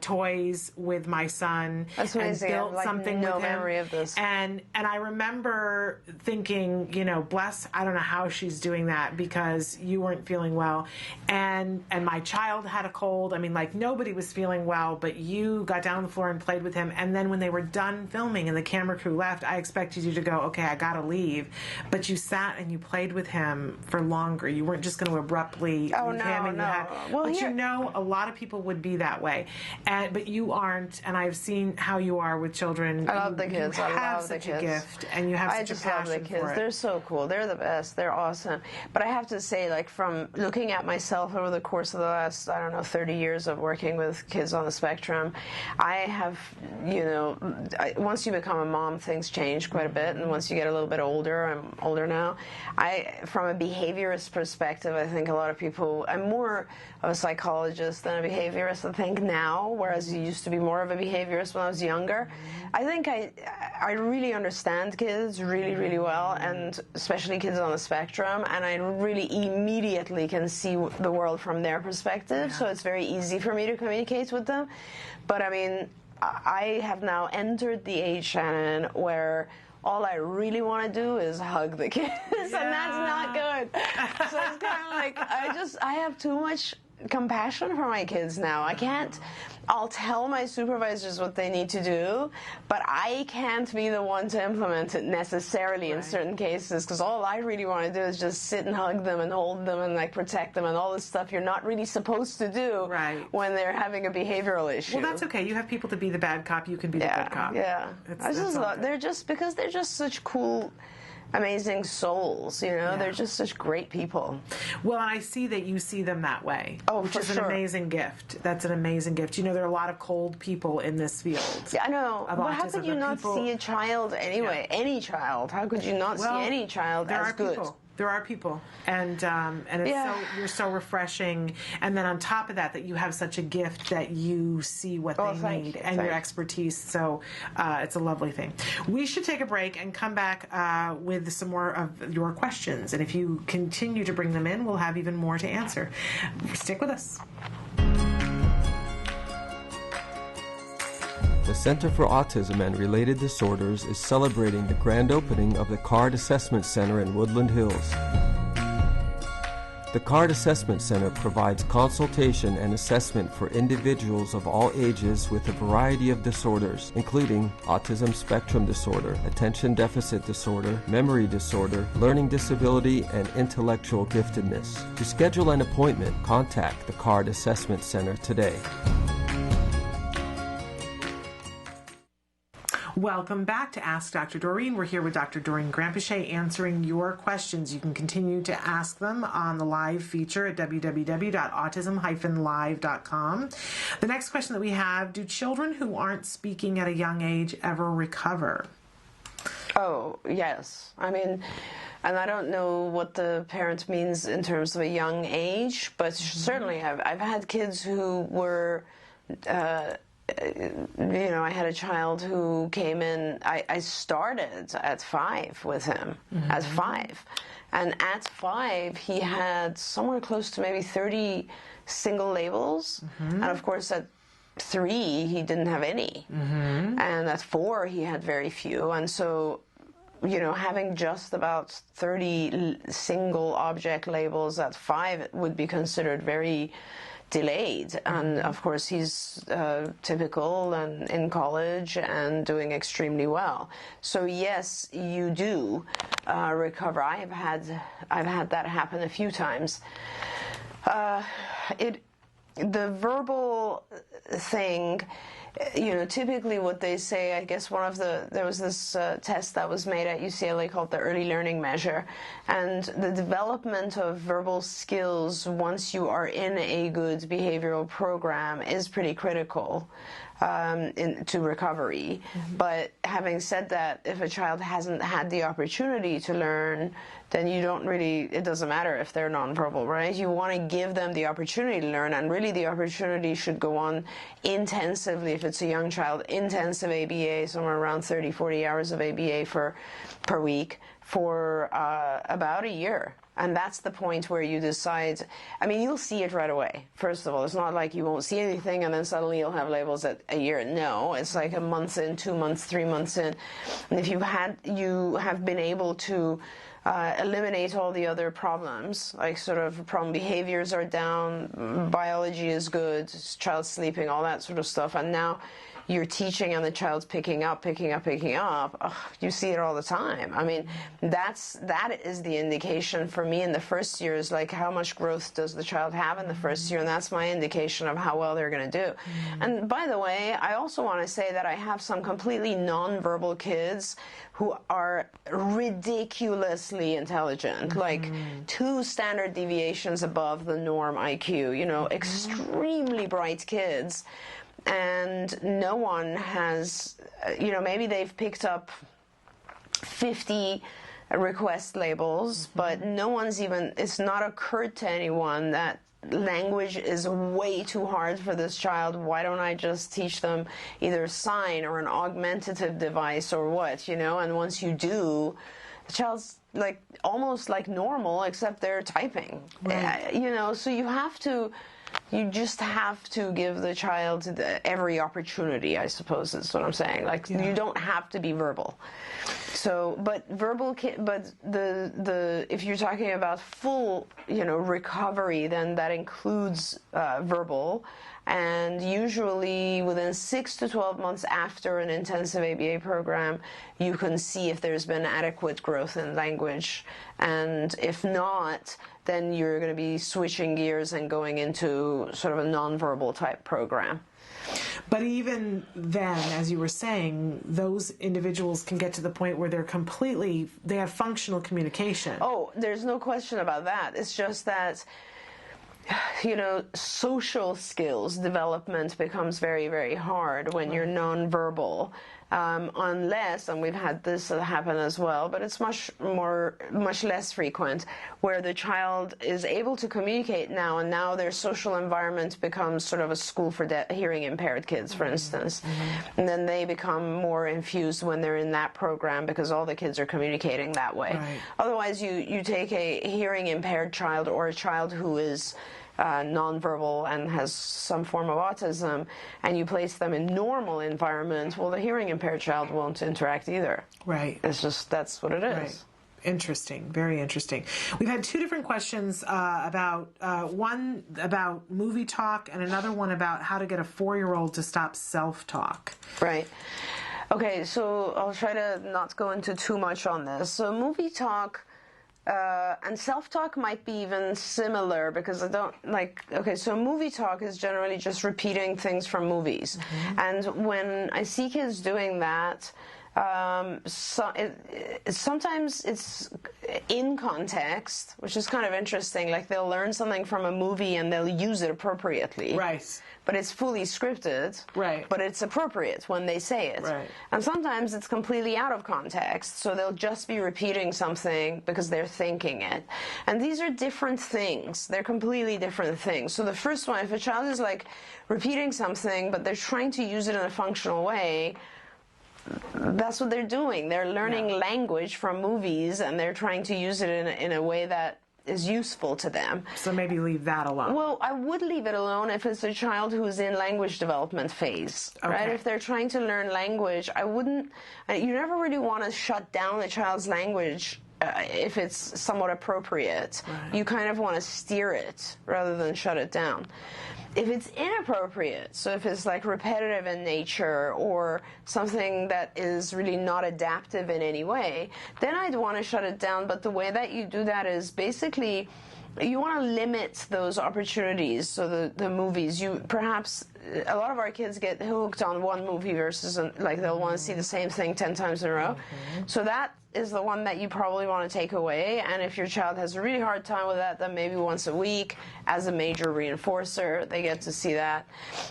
toys with my son. That's amazing. And built I have, something no with him. memory of this. And I remember thinking, you know, bless, I don't know how she's doing that, because you weren't feeling well. And my child had a cold. I mean, like, nobody was feeling well, but you got down on the floor and played with him. And then when they were done filming and the camera crew left, I expected you to go, okay, I gotta leave. But you sat and you played with him for longer. You weren't just going to abruptly leave him. And you know, a lot of people would be that way. But you aren't, and I've seen how you are with children. I love the kids. You have such a gift, and you have such a passion love the kids. for it. They're so cool. They're the best. They're awesome. But I have to say, like, from looking at myself over the course of the last, 30 years of working with kids on the spectrum, I have, you know, once you become a mom, things change quite a bit. And once you get a little bit older, I'm older now, from a behaviorist perspective, I think a lot of people, I'm more of a psychologist than a behaviorist, I think, now, whereas you used to be more of a behaviorist when I was younger. I think I really understand kids really, really well, and especially kids on the spectrum, and I really immediately can see the world from their perspective, so it's very easy for me to communicate with them. But I mean, I have now entered the age, Shannon, where all I really want to do is hug the kids, and that's not good. So it's kind of like, I have too much compassion for my kids now. I'll tell my supervisors what they need to do, but I can't be the one to implement it necessarily in certain cases, because all I really want to do is just sit and hug them and hold them and like protect them and all this stuff you're not really supposed to do when they're having a behavioral issue. Well, that's okay. You have people to be the bad cop. You can be the good cop. Yeah. I just love, they're just such cool, amazing souls, you know. They're just such great people. Well, and I see that you see them that way, which is an amazing gift. That's an amazing gift. You know, there are a lot of cold people in this field. Yeah, I know. But how could you not see a child anyway? Any child. How could you not see any child as good? There are people, and it's you're so refreshing. And then on top of that, that you have such a gift that you see what they need and your expertise. So it's a lovely thing. We should take a break and come back with some more of your questions. And if you continue to bring them in, we'll have even more to answer. Stick with us. The Center for Autism and Related Disorders is celebrating the grand opening of the CARD Assessment Center in Woodland Hills. The CARD Assessment Center provides consultation and assessment for individuals of all ages with a variety of disorders, including autism spectrum disorder, attention deficit disorder, memory disorder, learning disability, and intellectual giftedness. To schedule an appointment, contact the CARD Assessment Center today. Welcome back to Ask Dr. Doreen. We're here with Dr. Doreen Granpeesheh answering your questions. You can continue to ask them on the live feature at www.autism-live.com. The next question that we have, do children who aren't speaking at a young age ever recover? Oh, yes. I mean, and I don't know what the parent means in terms of a young age, but certainly I've had kids who were... I had a child who came in, I started at 5 with him, at 5. And at 5, he had somewhere close to maybe 30 single labels. And of course, at 3, he didn't have any. And at 4, he had very few. And so, having just about 30 single object labels at 5 would be considered very delayed. And of course he's typical and in college and doing extremely well. So yes, you do recover. I've had that happen a few times. The verbal thing, typically what they say, I guess there was this test that was made at UCLA called the Early Learning Measure, and the development of verbal skills once you are in a good behavioral program is pretty critical to recovery. But having said that, if a child hasn't had the opportunity to learn, then it doesn't matter if they're nonverbal, right? You want to give them the opportunity to learn, and really the opportunity should go on intensively. If it's a young child, intensive ABA, somewhere around 30, 40 hours of ABA per week for about a year. And that's the point where you decide, you'll see it right away. First of all, it's not like you won't see anything and then suddenly you'll have labels at a year. No, it's like a month in, 2 months, 3 months in. And if you have been able to eliminate all the other problems, like sort of problem behaviors are down, biology is good, child sleeping, all that sort of stuff, and now you're teaching and the child's picking up. You see it all the time. That is the indication for me in the first year, is like how much growth does the child have in the first year, and that's my indication of how well they're going to do. And by the way, I also want to say that I have some completely nonverbal kids who are ridiculously intelligent, like 2 standard deviations above the norm IQ, extremely bright kids. And no one has, maybe they've picked up 50 request labels, but it's not occurred to anyone that language is way too hard for this child. Why don't I just teach them either sign or an augmentative device or what, and once you do, the child's like almost like normal, except they're typing, right. So you just have to give the child every opportunity, I suppose is what I'm saying. You don't have to be verbal. So, but if you're talking about full, recovery, then that includes verbal. And usually within 6 to 12 months after an intensive ABA program, you can see if there's been adequate growth in language. And if not, then you're going to be switching gears and going into sort of a nonverbal type program. But even then, as you were saying, those individuals can get to the point where they have functional communication. Oh, there's no question about that. It's just that, social skills development becomes very, very hard when you're nonverbal. Unless, and we've had this happen as well, but it's much less frequent, where the child is able to communicate now, and now their social environment becomes sort of a school for hearing impaired kids, for instance. And then they become more infused when they're in that program because all the kids are communicating that way. Right. Otherwise, you take a hearing impaired child or a child who is nonverbal and has some form of autism, and you place them in normal environment, well, the hearing impaired child won't interact either. Right. It's just, that's what it is. Right. Interesting. Very interesting. We've had 2 different questions about, one about movie talk and another one about how to get a 4-year-old to stop self-talk. Right. Okay, so I'll try to not go into too much on this. So movie talk, And self-talk might be even similar, because I don't like, okay, so movie talk is generally just repeating things from movies. And when I see kids doing that, sometimes it's in context, which is kind of interesting. Like, they'll learn something from a movie and they'll use it appropriately. Right. But it's fully scripted. Right. But it's appropriate when they say it. Right. And sometimes it's completely out of context, so they'll just be repeating something because they're thinking it. And these are different things. They're completely different things. So the first one, if a child is like repeating something, but they're trying to use it in a functional way, that's what they're doing. They're learning language from movies, and they're trying to use it in a way that is useful to them. So maybe leave that alone. Well, I would leave it alone if it's a child who's in language development phase, right? If they're trying to learn language, I wouldn't, you never really want to shut down a child's language if it's somewhat appropriate. Right. You kind of want to steer it rather than shut it down. If it's inappropriate, so if it's like repetitive in nature or something that is really not adaptive in any way, then I'd want to shut it down. But the way that you do that is basically you want to limit those opportunities. So the movies, perhaps a lot of our kids get hooked on one movie versus like they'll want to see the same thing 10 times in a row. So that is the one that you probably want to take away. And if your child has a really hard time with that, then maybe once a week as a major reinforcer, they get to see that.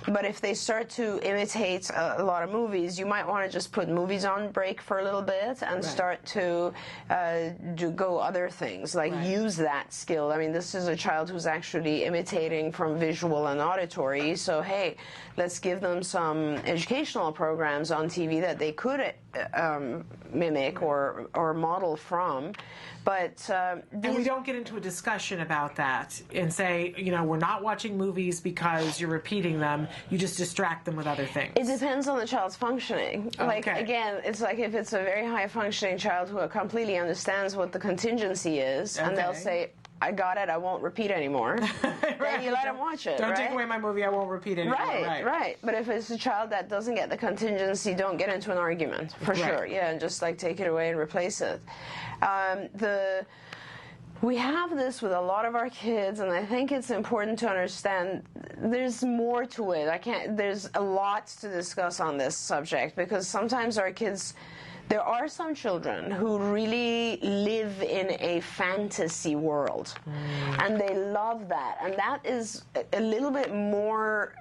But if they start to imitate a lot of movies, you might want to just put movies on break for a little bit and start to go other things, like use that skill. I mean, this is a child who's actually imitating from visual and auditory, so hey, let's give them some educational programs on TV that they could mimic or model from. But and we don't get into a discussion about that and say, you know, we're not watching movies because you're repeating them. You just distract them with other things. It depends on the child's functioning. Like, again, it's like if it's a very high-functioning child who completely understands what the contingency is, and they'll say, I got it, I won't repeat anymore. Then you let them watch it. Don't take away my movie, I won't repeat anymore. Right. But if it's a child that doesn't get the contingency, don't get into an argument, for sure. Yeah, and just like take it away and replace it. We have this with a lot of our kids, and I think it's important to understand there's more to it. There's a lot to discuss on this subject, because sometimes our kids, there are some children who really live in a fantasy world, and they love that. And that is a little bit more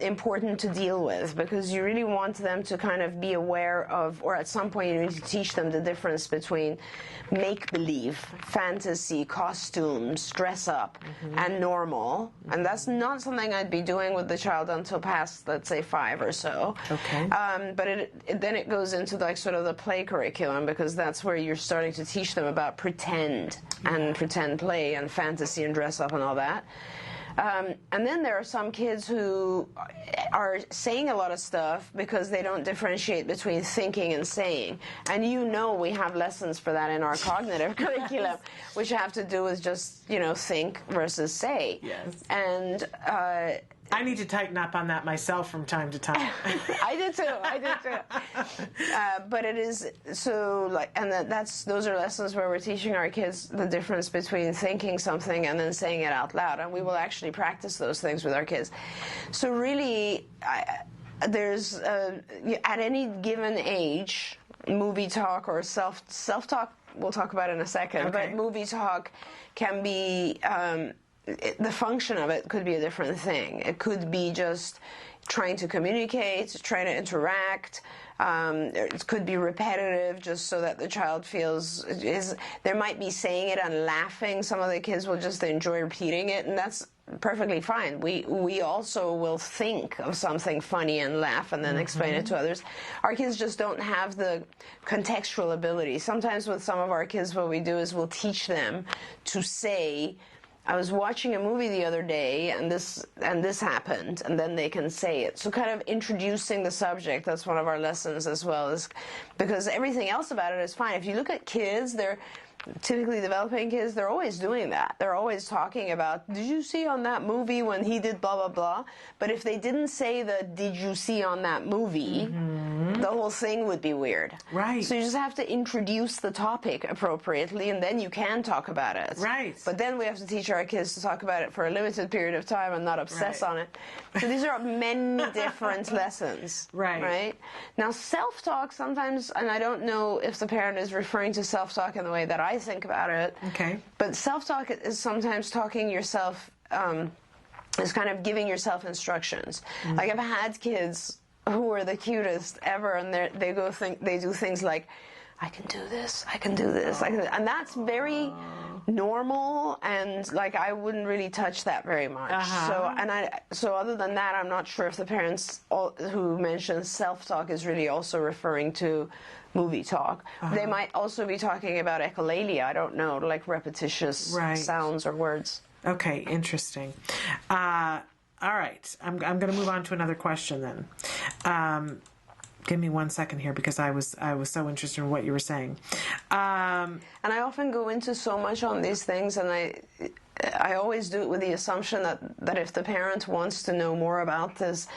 important to deal with, because you really want them to kind of be aware of, or at some point you need to teach them the difference between make-believe, fantasy, costumes, dress up, and normal. And that's not something I'd be doing with the child until past, let's say, 5 or so. But then it goes into like sort of the play curriculum, because that's where you're starting to teach them about pretend and pretend play and fantasy and dress up and all that. And then there are some kids who are saying a lot of stuff because they don't differentiate between thinking and saying. And we have lessons for that in our cognitive curriculum, which have to do with just, think versus say. Yes. And I need to tighten up on that myself from time to time. I did too. But it is so and those are lessons where we're teaching our kids the difference between thinking something and then saying it out loud, and we will actually practice those things with our kids. So really, there's at any given age, movie talk or self-talk, we'll talk about in a second, but movie talk can be the function of it could be a different thing. It could be just trying to communicate, trying to interact. It could be repetitive, just so that the child feels there might be saying it and laughing. Some of the kids will just enjoy repeating it, and that's perfectly fine. We also will think of something funny and laugh and then explain it to others. Our kids just don't have the contextual ability. Sometimes with some of our kids, what we do is we'll teach them to say, I was watching a movie the other day, and this happened, and then they can say it. So kind of introducing the subject, that's one of our lessons as well, is because everything else about it is fine. If you look at kids, typically developing kids, they're always doing that. They're always talking about, did you see on that movie when he did blah, blah, blah? But if they didn't say the, did you see on that movie, the whole thing would be weird. Right. So you just have to introduce the topic appropriately, and then you can talk about it. Right. But then we have to teach our kids to talk about it for a limited period of time and not obsess on it. So these are many different lessons. Right? Now, self-talk sometimes, and I don't know if the parent is referring to self-talk in the way that I think about it. Okay. But self-talk is sometimes talking yourself, is kind of giving yourself instructions. Like, I've had kids who are the cutest ever, and they do things like, I can do this, I can do this, and that's very normal, and like I wouldn't really touch that very much. So other than that, I'm not sure if the parents who mentioned self-talk is really also referring to movie talk. They might also be talking about echolalia. I don't know, like repetitious sounds or words. Okay, interesting. All right, I'm going to move on to another question then. Give me 1 second here, because I was so interested in what you were saying. And I often go into so much on these things, and I always do it with the assumption that if the parent wants to know more about this,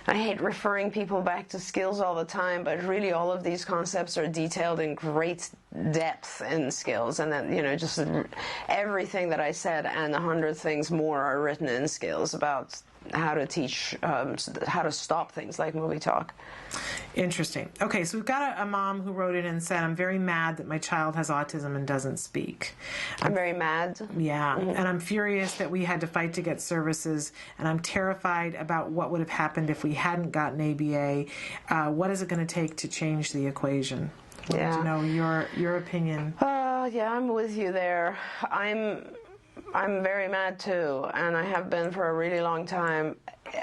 I hate referring people back to skills all the time, but really all of these concepts are detailed in great depth in skills, and then, just everything that I said and 100 things more are written in skills about how to teach, how to stop things like movie talk. Interesting. Okay, so we've got a mom who wrote in and said, I'm very mad that my child has autism and doesn't speak. I'm very mad. Yeah, and I'm furious that we had to fight to get services, and I'm terrified about what would have happened if we hadn't gotten ABA. What is it going to take to change the equation? I'd like to know your opinion. Yeah, I'm with you there. I'm very mad too, and I have been for a really long time.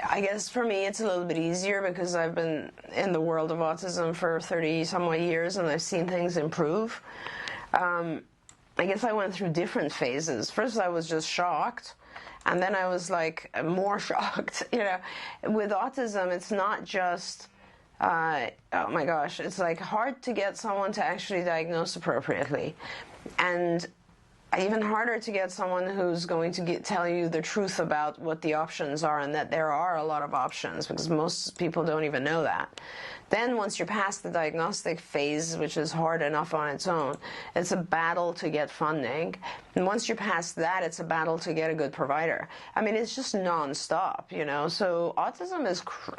I guess for me it's a little bit easier because I've been in the world of autism for 30-somewhat years, and I've seen things improve. I guess I went through different phases. First I was just shocked, and then I was like more shocked. With autism, it's not just oh my gosh, it's like hard to get someone to actually diagnose appropriately, and even harder to get someone who's going to tell you the truth about what the options are, and that there are a lot of options, because most people don't even know that. Then once you're past the diagnostic phase, which is hard enough on its own, it's a battle to get funding. And once you're past that, it's a battle to get a good provider. I mean, it's just nonstop, So autism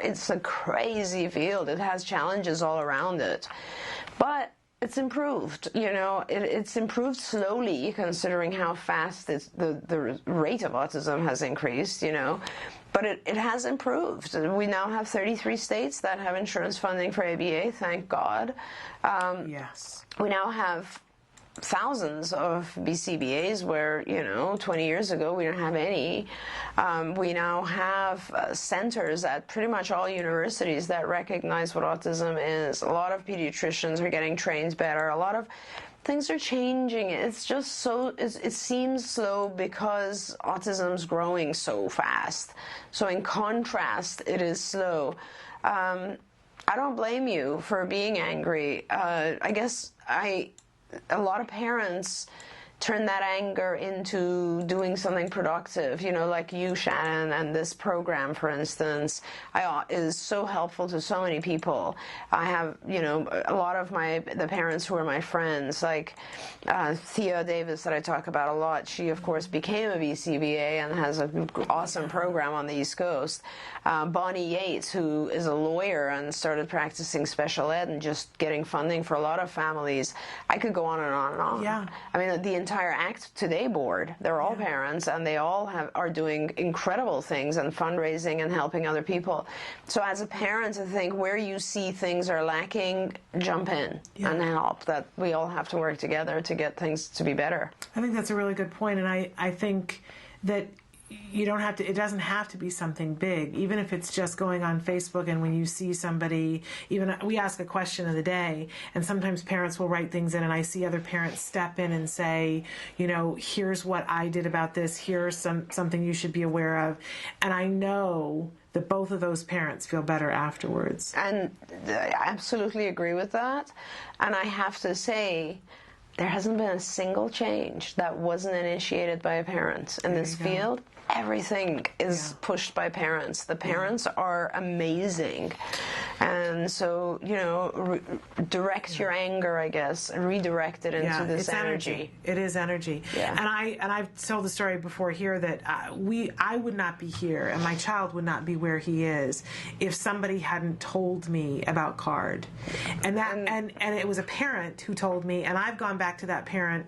it's a crazy field. It has challenges all around it. But it's improved, it's improved slowly, considering how fast the rate of autism has increased, but it has improved. We now have 33 states that have insurance funding for ABA, thank God. Yes. We now have thousands of BCBAs where, 20 years ago we didn't have any. We now have centers at pretty much all universities that recognize what autism is. A lot of pediatricians are getting trained better. A lot of things are changing. It's just it seems slow because autism's growing so fast. So in contrast, it is slow. I don't blame you for being angry. I guess a lot of parents turn that anger into doing something productive, like you, Shannon, and this program, for instance, is so helpful to so many people. I have, a lot of the parents who are my friends, like Thea Davis that I talk about a lot. She, of course, became a BCBA and has an awesome program on the East Coast. Bonnie Yates, who is a lawyer and started practicing special ed and just getting funding for a lot of families. I could go on and on and on. Yeah. I mean, the entire ACT Today board, they're all parents, and they all are doing incredible things and fundraising and helping other people. So as a parent, I think where you see things are lacking, jump in and help. That we all have to work together to get things to be better. I think that's a really good point, and I think that it doesn't have to be something big, even if it's just going on Facebook, and when you see somebody, even we ask a question of the day, and sometimes parents will write things in, and I see other parents step in and say, here's what I did about this, here's something you should be aware of, and I know that both of those parents feel better afterwards. And I absolutely agree with that, and I have to say, there hasn't been a single change that wasn't initiated by a parent in this field. Everything is pushed by parents. The parents are amazing. And so, you know, direct your anger, I guess, and redirect it into this energy. It is energy. Yeah. And I've told the story before here that I would not be here, and my child would not be where he is if somebody hadn't told me about CARD. And it was a parent who told me, and I've gone back to that parent.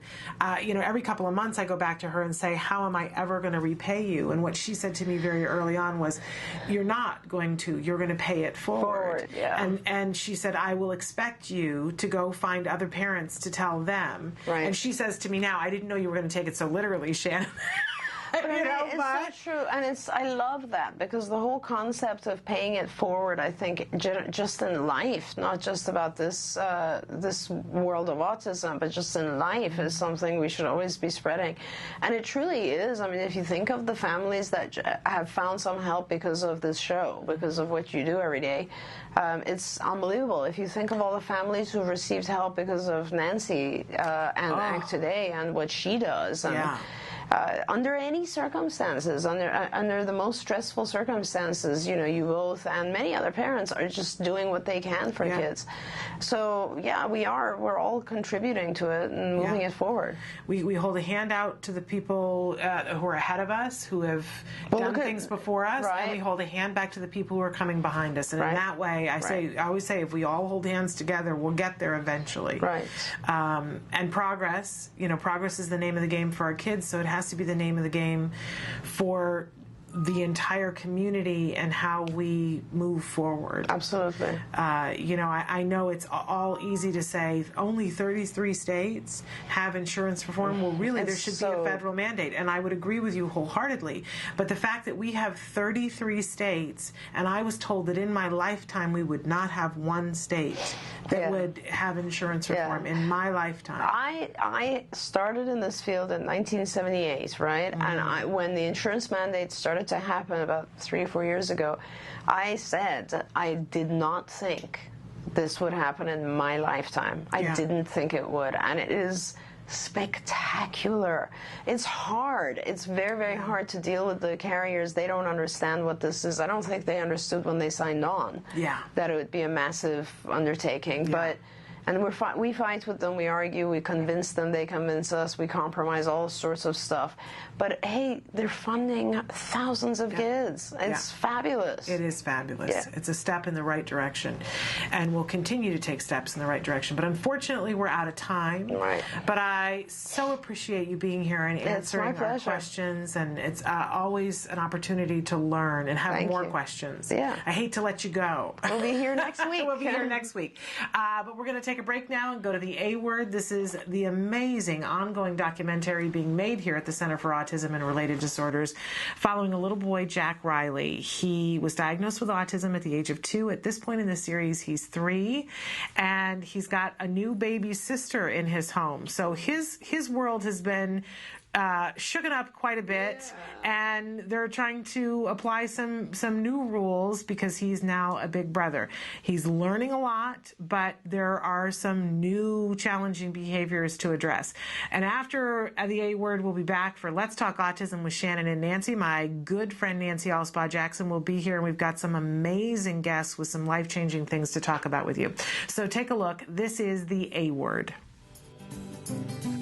You know, every couple of months I go back to her and say, how am I ever going to repay you? And what she said to me very early on was, you're not going to. You're going to pay it forward. Yeah. And she said, I will expect you to go find other parents to tell them. Right. And she says to me now, I didn't know you were going to take it so literally, Shannon. But it's so true, and I love that, because the whole concept of paying it forward, I think, just in life, not just about this this world of autism, but just in life, is something we should always be spreading. And it truly is. I mean, if you think of the families that have found some help because of this show, because of what you do every day, it's unbelievable. If you think of all the families who've received help because of Nancy and Act Today and what she does, and under any circumstances, under the most stressful circumstances, you know, you both and many other parents are just doing what they can for kids. So we're all contributing to it and moving it forward. We hold a hand out to the people who are ahead of us, who have done things before us, and we hold a hand back to the people who are coming behind us. And in that way, I always say, if we all hold hands together, we'll get there eventually. Right. And progress, you know, progress is the name of the game for our kids, so it has to be the name of the game for the entire community and how we move forward. Absolutely. You know, I know it's all easy to say only 33 states have insurance reform. Well, really, there should be a federal mandate, and I would agree with you wholeheartedly. But the fact that we have 33 states, and I was told that in my lifetime we would not have one state that would have insurance reform in my lifetime. I started in this field in 1978, right? And when the insurance mandate started to happen about 3 or 4 years ago, I said I did not think this would happen in my lifetime. I didn't think it would, and it is spectacular. It's hard. It's very, very hard to deal with the carriers. They don't understand what this is. I don't think they understood when they signed on that it would be a massive undertaking. And we fight with them, we argue, we convince them, they convince us, we compromise, all sorts of stuff. But hey, they're funding thousands of kids. It's fabulous. It is fabulous. It's a step in the right direction. And we'll continue to take steps in the right direction. But unfortunately, we're out of time. Right. But I so appreciate you being here and answering our questions. And it's always an opportunity to learn and have more questions. Yeah. I hate to let you go. We'll be here next week. We'll be here next week. But we're going to take a break now and go to the A Word. This is the amazing ongoing documentary being made here at the Center for Autism and Related Disorders, following a little boy, Jack Riley. He was diagnosed with autism at the age of 2. At this point in the series, he's 3, and he's got a new baby sister in his home. So his world has been shooken up quite a bit, and they're trying to apply some new rules because he's now a big brother. He's learning a lot, but there are some new challenging behaviors to address. And after the A Word, we'll be back for Let's Talk Autism with Shannon and Nancy. My good friend Nancy Allspaw Jackson will be here, and we've got some amazing guests with some life-changing things to talk about with you. So take a look. This is the A Word.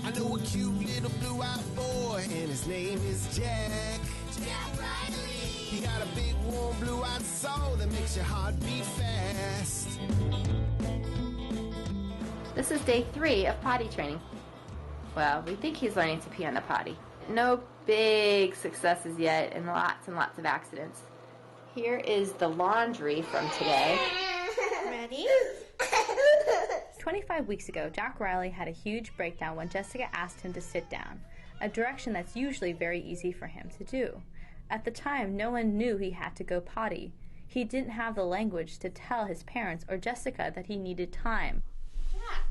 I know a cute little blue-eyed boy, and his name is Jack. Jack Riley. He got a big, warm, blue-eyed soul that makes your heart beat fast. This is day 3 of potty training. Well, we think he's learning to pee on the potty. No big successes yet, and lots of accidents. Here is the laundry from today. Ready? 25 weeks ago, Jack Riley had a huge breakdown when Jessica asked him to sit down, a direction that's usually very easy for him to do. At the time, no one knew he had to go potty. He didn't have the language to tell his parents or Jessica that he needed time. Jack,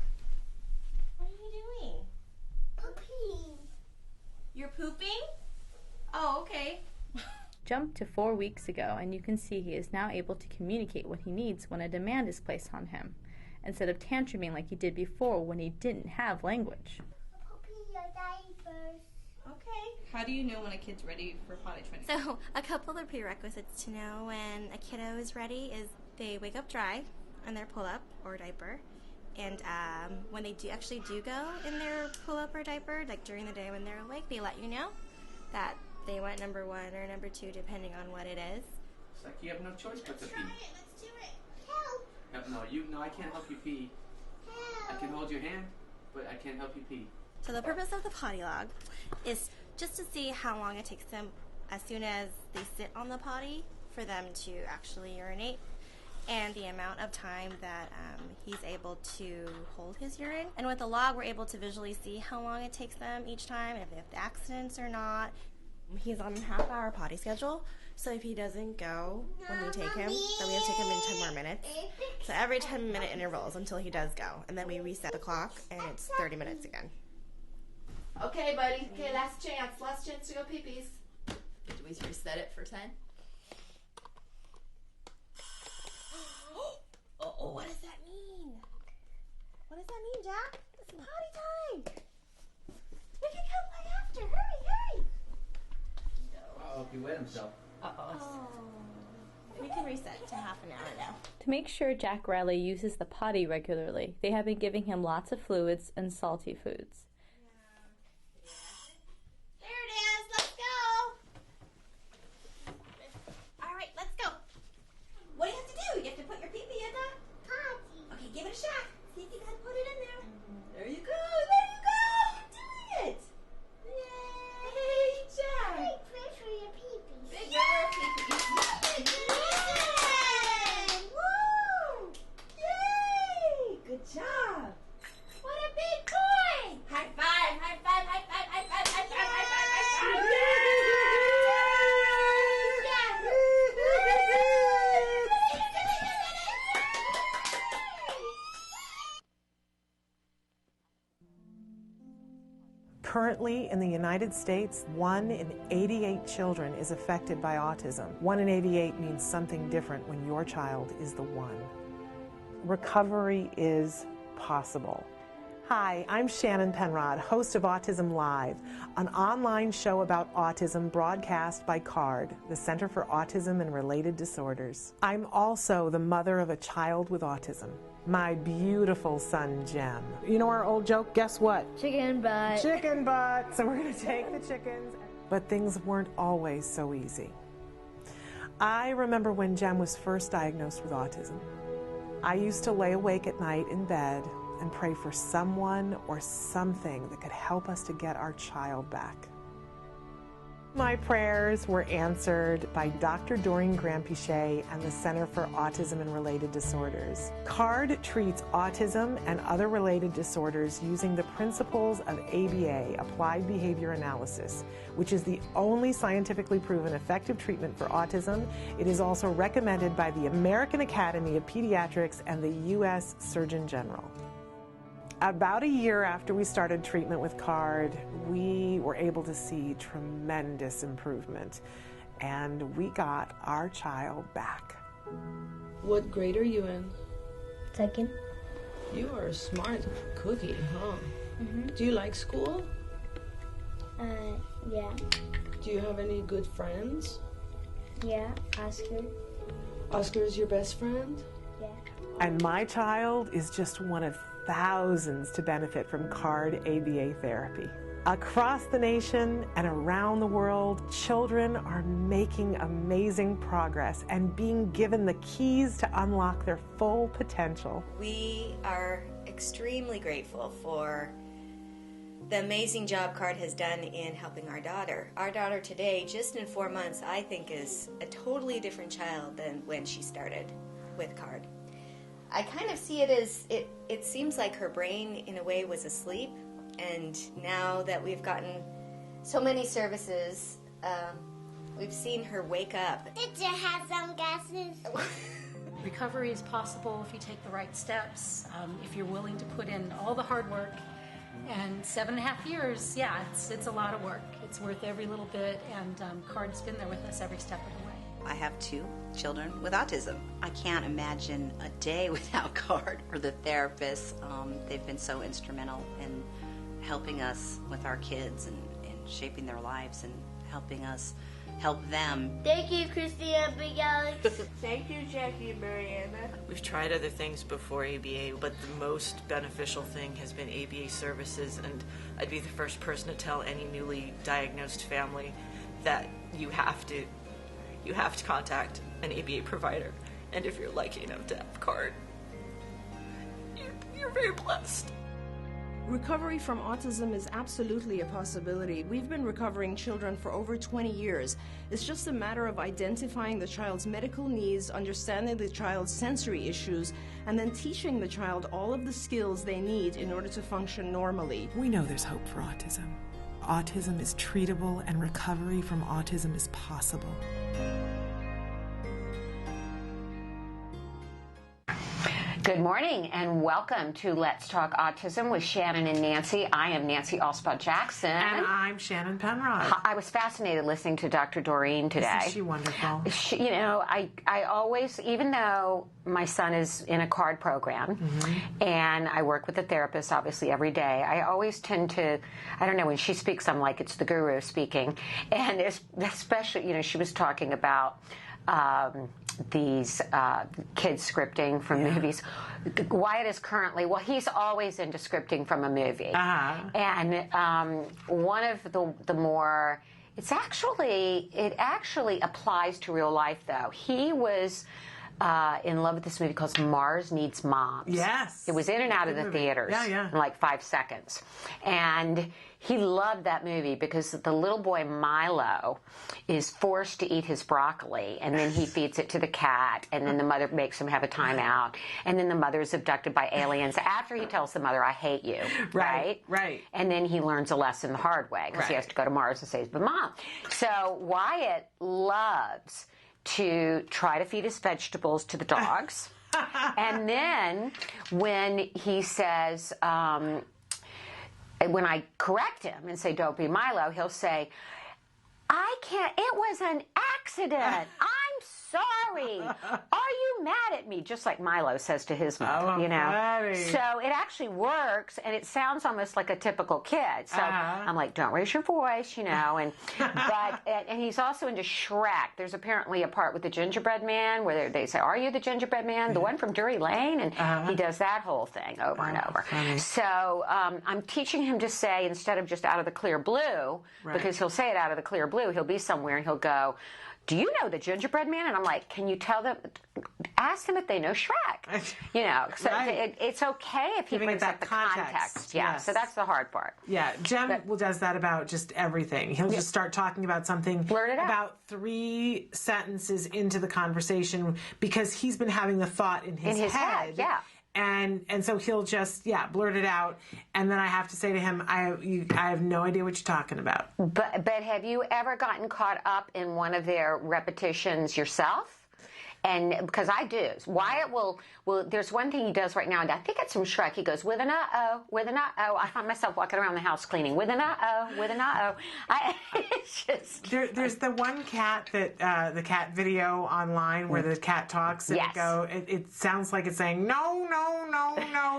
what are you doing? Pooping. You're pooping? Oh, okay. Jump to 4 weeks ago, and you can see he is now able to communicate what he needs when a demand is placed on him. instead of tantruming like he did before when he didn't have language. Okay. How do you know when a kid's ready for potty training? So, a couple of the prerequisites to know when a kiddo is ready is they wake up dry in their pull-up or diaper. And when they do go in their pull-up or diaper, like during the day when they're awake, they let you know that they want number 1 or number 2, depending on what it is. It's like you have no choice but to pee. Let's do it. Help. No, I can't help you pee. Help. I can hold your hand, but I can't help you pee. So the purpose of the potty log is just to see how long it takes them as soon as they sit on the potty for them to actually urinate, and the amount of time that he's able to hold his urine. And with the log, we're able to visually see how long it takes them each time, and if they have accidents or not. He's on a half-hour potty schedule, so if he doesn't go when we take him, then we have to take him in 10 more minutes. So every 10-minute intervals until he does go, and then we reset the clock, and it's 30 minutes again. Okay, buddy. Okay, last chance to go pee-pees. Do we reset it for 10? Oh, what does that mean? What does that mean, Jack? It's potty time. We can come play after. Hurry. Uh-oh, he wet himself. Oh. We can reset to half an hour now. To make sure Jack Riley uses the potty regularly, they have been giving him lots of fluids and salty foods. There it is. Let's go. All right, let's go. What do you have to do? You have to put your pee-pee in the potty. Okay, give it a shot. See if you can put it in there. There you go. You're doing it. Yay, Jack. Big push for your pee-pee. Big for your pee-pee. Yay! Woo! Yay! Good job. What a big boy. High five, high five, high five, high five, high five, high five, high five. Currently, in the United States, 1 in 88 children is affected by autism. 1 in 88 means something different when your child is the one. Recovery is possible. Hi, I'm Shannon Penrod, host of Autism Live, an online show about autism broadcast by CARD, the Center for Autism and Related Disorders. I'm also the mother of a child with autism, my beautiful son, Jem. You know our old joke, guess what? Chicken butt. Chicken butt. So we're going to take the chickens. But things weren't always so easy. I remember when Jem was first diagnosed with autism. I used to lay awake at night in bed and pray for someone or something that could help us to get our child back. My prayers were answered by Dr. Doreen Grandpichet and the Center for Autism and Related Disorders. CARD treats autism and other related disorders using the principles of ABA, Applied Behavior Analysis, which is the only scientifically proven effective treatment for autism. It is also recommended by the American Academy of Pediatrics and the U.S. Surgeon General. About a year after we started treatment with CARD, we were able to see tremendous improvement, and we got our child back. What grade are you in? Second. You are a smart cookie, huh? Mm-hmm. Do you like school? Yeah. Do you have any good friends? Yeah, Oscar. Oscar is your best friend? Yeah. And my child is just one of thousands to benefit from CARD ABA therapy. Across the nation and around the world, children are making amazing progress and being given the keys to unlock their full potential. We are extremely grateful for the amazing job CARD has done in helping our daughter. Our daughter today, just in 4 months, I think is a totally different child than when she started with CARD. I kind of see it as, it seems like her brain in a way was asleep, and now that we've gotten so many services, we've seen her wake up. Did you have some gases? Recovery is possible if you take the right steps, if you're willing to put in all the hard work. And 7.5 years, yeah, it's a lot of work. It's worth every little bit, and CARD's been there with us every step of the way. I have 2 children with autism. I can't imagine a day without CARD or the therapists. They've been so instrumental in helping us with our kids and shaping their lives and helping us help them. Thank you, Christina Big Alex. Thank you, Jackie and Mariana. We've tried other things before ABA, but the most beneficial thing has been ABA services, and I'd be the first person to tell any newly diagnosed family that you have to contact an ABA provider, and if you're lucky enough to have CARD, you're very blessed. Recovery from autism is absolutely a possibility. We've been recovering children for over 20 years. It's just a matter of identifying the child's medical needs, understanding the child's sensory issues, and then teaching the child all of the skills they need in order to function normally. We know there's hope for autism. Autism is treatable, and recovery from autism is possible. Good morning and welcome to Let's Talk Autism with Shannon and Nancy. I am Nancy Alspaugh-Jackson. And I'm Shannon Penrod. I was fascinated listening to Dr. Doreen today. Isn't she wonderful? I always, even though my son is in a CARD program, and I work with a therapist obviously every day, I always tend to, I don't know, when she speaks, I'm like, it's the guru speaking. And especially, she was talking about these kids scripting from movies. Wyatt is currently, he's always into scripting from a movie. And one of the more, it actually applies to real life though. He was in love with this movie called Mars Needs Moms. Yes. It was in and out of the theaters in like 5 seconds. And he loved that movie because the little boy Milo is forced to eat his broccoli, and then he feeds it to the cat, and then the mother makes him have a timeout, and then the mother is abducted by aliens after he tells the mother, I hate you. Right? And then he learns a lesson the hard way because he has to go to Mars and save the mom. So Wyatt loves to try to feed his vegetables to the dogs. And then when he says, when I correct him and say, don't be Milo, he'll say, I can't, it was an accident. I'm sorry. Are you mad at me? Just like Milo says to his mother, Funny. So it actually works, and it sounds almost like a typical kid. So I'm like, don't raise your voice, and he's also into Shrek. There's apparently a part with the gingerbread man where they say, are you the gingerbread man? The one from Drury Lane? And he does that whole thing over and over. Funny. So I'm teaching him to say, instead of just out of the clear blue, because he'll say it out of the clear blue, he'll be somewhere and he'll go, do you know the gingerbread man? And I'm like, can you tell them, ask them if they know Shrek. So it's okay if he brings up the context. So that's the hard part. Yeah, Jem does that about just everything. He'll just start talking about something about 3 sentences into the conversation because he's been having the thought in his head. And so he'll just blurt it out, and then I have to say to him, I have no idea what you're talking about. But have you ever gotten caught up in one of their repetitions yourself? And because I do. Wyatt will, there's one thing he does right now, and I think it's from Shrek. He goes, with an uh-oh, with an uh-oh. I find myself walking around the house cleaning, with an uh-oh, with an uh-oh. It's just... There's the one cat that, the cat video online where the cat talks, and it sounds like it's saying, no,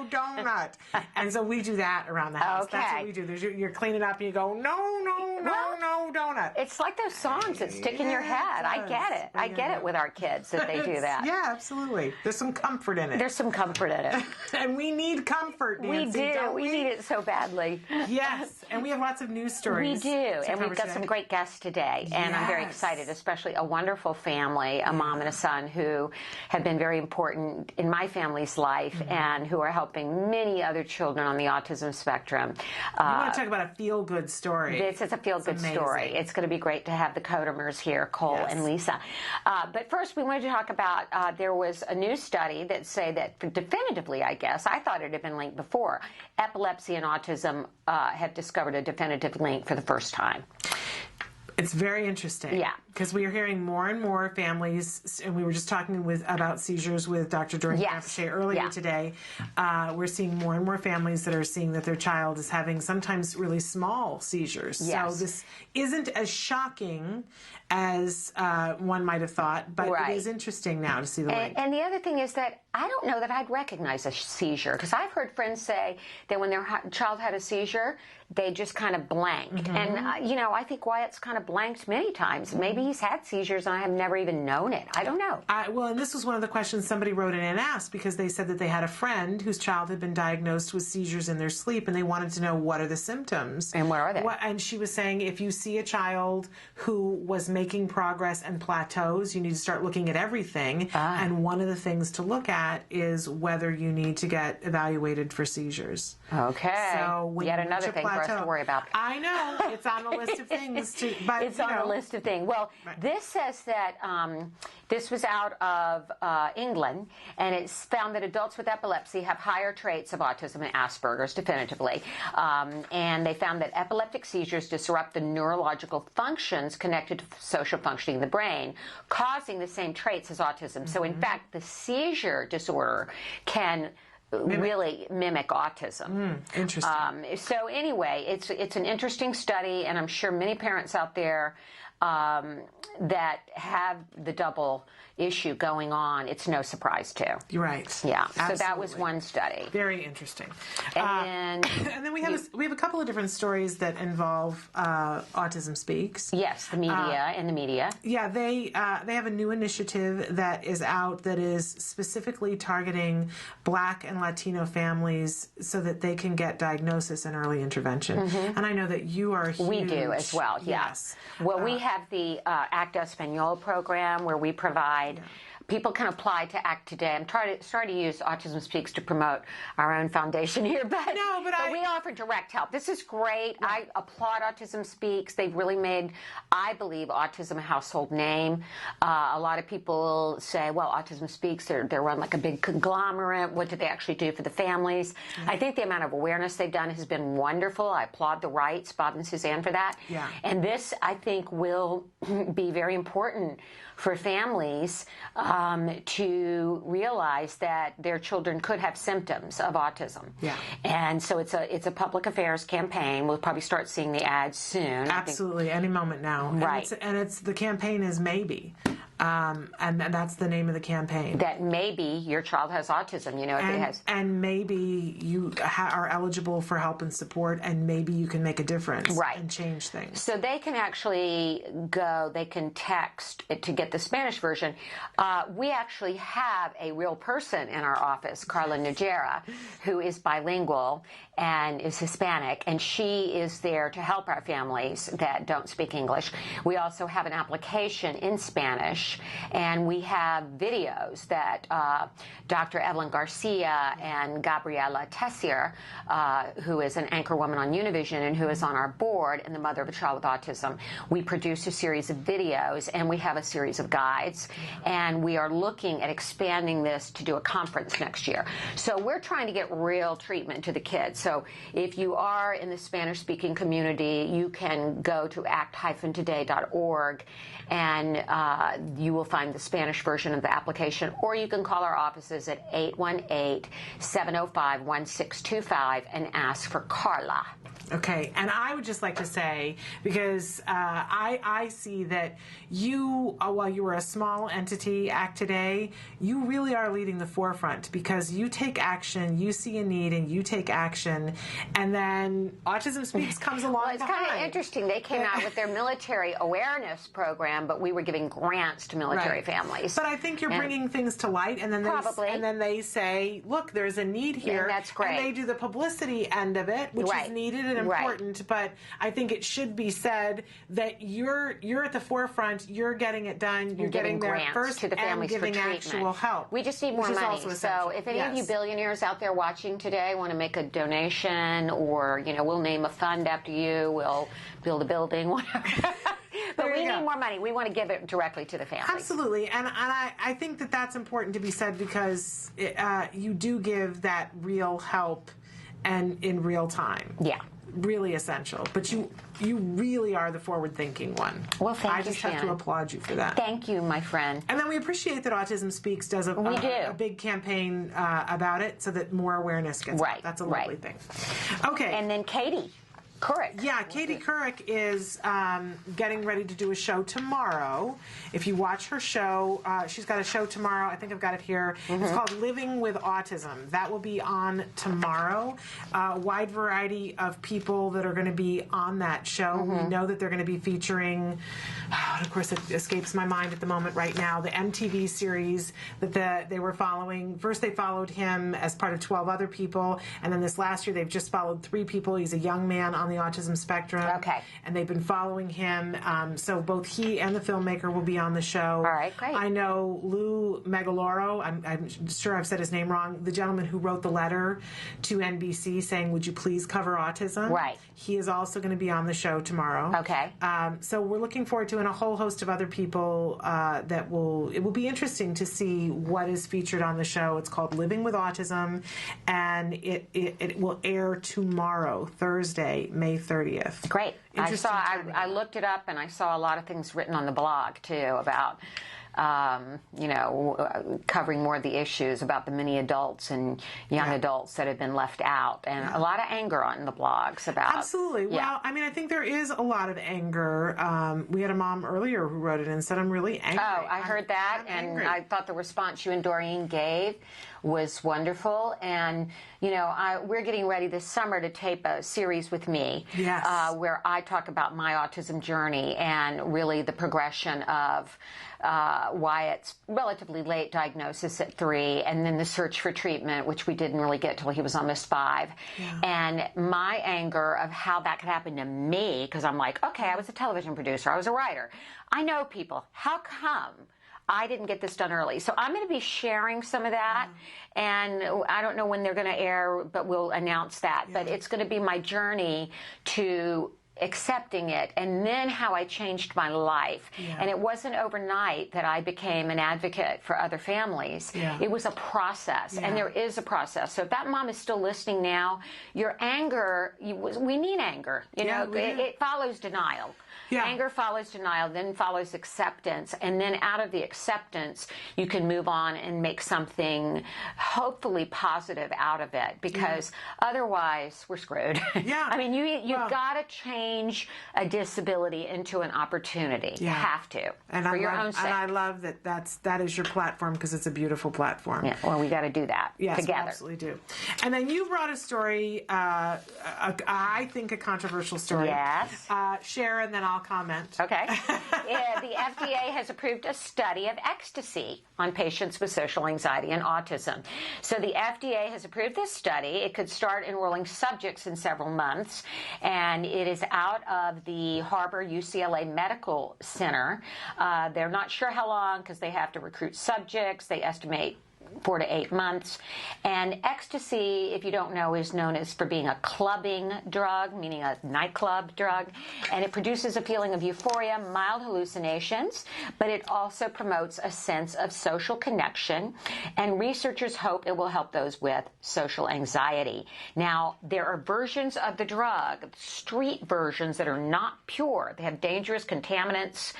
donut. And so we do that around the house. That's what we do. You're cleaning up, and you go, no, donut. It's like those songs that stick in your head. I get it. I get it with our kids that they do that. Yeah, absolutely. There's some comfort in it. There's some comfort in it. And we need comfort, Nancy. We do. Don't We need it so badly. Yes. And we have lots of news stories. We do. And we've got some great guests today. And I'm very excited, especially a wonderful family, a mom and a son who have been very important in my family's life and who are helping many other children on the autism spectrum. You want to talk about a feel-good story. This is a feel-good story. It's going to be great to have the Codermers here, Cole and Lisa. But first, we wanted to talk about, there was a new study that say that definitively, I guess, I thought it had been linked before, epilepsy and autism have discovered a definitive link for the first time. It's very interesting. Yeah. because we are hearing more and more families, and we were just talking about seizures with Dr. Doreen Grandpichet earlier today. We're seeing more and more families that are seeing that their child is having sometimes really small seizures. So this isn't as shocking as one might have thought, but it is interesting now to see the link. And the other thing is that I don't know that I'd recognize a seizure, because I've heard friends say that when their child had a seizure, they just kind of blanked. And, I think Wyatt's kind of blanked many times. Maybe he's had seizures and I have never even known it. I don't know. Well, and this was one of the questions somebody wrote in and asked, because they said that they had a friend whose child had been diagnosed with seizures in their sleep, and they wanted to know, what are the symptoms? And what are they? And she was saying, if you see a child who was making progress and plateaus, you need to start looking at everything. And one of the things to look at is whether you need to get evaluated for seizures. Okay. So when yet another thing for us to worry about. I know. It's on the list of things. It's on the list of things. Well, this says that this was out of England, and it's found that adults with epilepsy have higher traits of autism and Asperger's, definitively. And they found that epileptic seizures disrupt the neurological functions connected to social functioning in the brain, causing the same traits as autism. So, in fact, the seizure disorder can really mimic autism. Interesting. So anyway, it's an interesting study, and I'm sure many parents out there that have the double issue going on, it's no surprise to. You're right. Yeah. Absolutely. So that was one study. Very interesting. And then we have a couple of different stories that involve Autism Speaks. Yes, the media and the media. Yeah, they have a new initiative that is out that is specifically targeting Black and Latino families so that they can get diagnosis and early intervention. And I know that you are huge. We do as well. Yes. Well, we have the Acta Español program where we provide. People can apply to ACT Today. I'm trying to use Autism Speaks to promote our own foundation here, but we offer direct help. This is great. I applaud Autism Speaks. They've really made, I believe, autism a household name. A lot of people say, well, Autism Speaks, they're run like a big conglomerate. What do they actually do for the families? I think the amount of awareness they've done has been wonderful. I applaud the Wrights, Bob and Suzanne, for that. Yeah. And this, I think, will be very important for families to realize that their children could have symptoms of autism. Yeah. And so it's a public affairs campaign. We'll probably start seeing the ads soon. Absolutely, any moment now. Right. And it's the campaign is Maybe. And that's the name of the campaign. That maybe your child has autism, if it has. And maybe you are eligible for help and support, and maybe you can make a difference and change things. So they can actually they can text to get the Spanish version. We actually have a real person in our office, Carla Najera, who is bilingual and is Hispanic, and she is there to help our families that don't speak English. We also have an application in Spanish, and we have videos that Dr. Evelyn Garcia and Gabriela Tessier, who is an anchor woman on Univision and who is on our board and the mother of a child with autism, we produce a series of videos, and we have a series of guides, and we are looking at expanding this to do a conference next year. So we're trying to get real treatment to the kids. So if you are in the Spanish-speaking community, you can go to act-today.org, and you will find the Spanish version of the application, or you can call our offices at 818-705-1625 and ask for Carla. Okay, and I would just like to say, because I see that you, while you are a small entity, ACT Today, you really are leading the forefront, because you take action, you see a need, and you take action, and then Autism Speaks comes along Well, it's kind of interesting. They came out with their military awareness program, but we were giving grants to military families. But I think you're bringing things to light, and then they say, look, there's a need here. And that's great. And they do the publicity end of it, which is needed and important, but I think it should be said that you're at the forefront, you're getting it done, you're getting there first to the families and giving for treatment. actual help. We just need more money. So if any of you billionaires out there watching today want to make a donation, or we'll name a fund after you, we'll build a building, whatever. But we need more money. We want to give it directly to the families. Absolutely. And I think that that's important to be said, because you do give that real help and in real time. Yeah. really essential. But you really are the forward-thinking one. Well, thank you, I just have to Shannon. applaud you for that. Thank you, my friend. And then we appreciate that Autism Speaks does a big campaign about it so that more awareness gets out. That's a lovely thing. Okay. And then Katie Couric. Yeah, Katie Couric is getting ready to do a show tomorrow. If you watch her show, she's got a show tomorrow. I think I've got it here. It's called Living with Autism. That will be on tomorrow. A wide variety of people that are going to be on that show. We know that they're going to be featuring, of course it escapes my mind at the moment right now, the MTV series that they were following. First they followed him as part of 12 other people, and then this last year they've just followed 3 people. He's a young man on the autism spectrum. Okay. And they've been following him. So both he and the filmmaker will be on the show. All right, great. I know Lou Megaloro, I'm sure I've said his name wrong, the gentleman who wrote the letter to NBC saying, would you please cover autism? Right. He is also going to be on the show tomorrow. Okay. So we're looking forward to, and a whole host of other people it will be interesting to see what is featured on the show. It's called Living with Autism, and it will air tomorrow, Thursday, May 30th. Great. I looked it up, and I saw a lot of things written on the blog too about covering more of the issues about the many adults and young adults that have been left out, and a lot of anger on the blogs about. Absolutely. Well, I mean, I think there is a lot of anger. We had a mom earlier who wrote it and said, I'm really angry. Oh, I heard that, and I thought the response you and Doreen gave was wonderful. And, we're getting ready this summer to tape a series with me where I talk about my autism journey and really the progression of why it's relatively late diagnosis at 3, and then the search for treatment, which we didn't really get till he was almost 5. Yeah. And my anger of how that could happen to me, because I'm like, okay, I was a television producer, I was a writer, I know people, how come I didn't get this done early? So I'm going to be sharing some of that, and I don't know when they're going to air, but we'll announce that. But it's going to be my journey to accepting it, and then how I changed my life. And it wasn't overnight that I became an advocate for other families. It was a process, and there is a process. So if that mom is still listening now, your anger, we need anger. It follows denial. Anger follows denial, then follows acceptance, and then out of the acceptance, you can move on and make something hopefully positive out of it, because otherwise we're screwed. I mean, you've got to change a disability into an opportunity. You have to, for your own sake. And I love that is your platform, because it's a beautiful platform. Yeah, well, we got to do that together. We absolutely do. And then you brought a story, I think a controversial story. Yes. Share, and then I'll comment. Okay. The FDA has approved a study of ecstasy on patients with social anxiety and autism. So the FDA has approved this study. It could start enrolling subjects in several months, and it is out of the Harbor UCLA Medical Center. They're not sure how long, because they have to recruit subjects. They estimate 4 to 8 months. And ecstasy, if you don't know, is known as for being a clubbing drug, meaning a nightclub drug. And it produces a feeling of euphoria, mild hallucinations, but it also promotes a sense of social connection. And researchers hope it will help those with social anxiety. Now, there are versions of the drug, street versions, that are not pure. They have dangerous contaminants.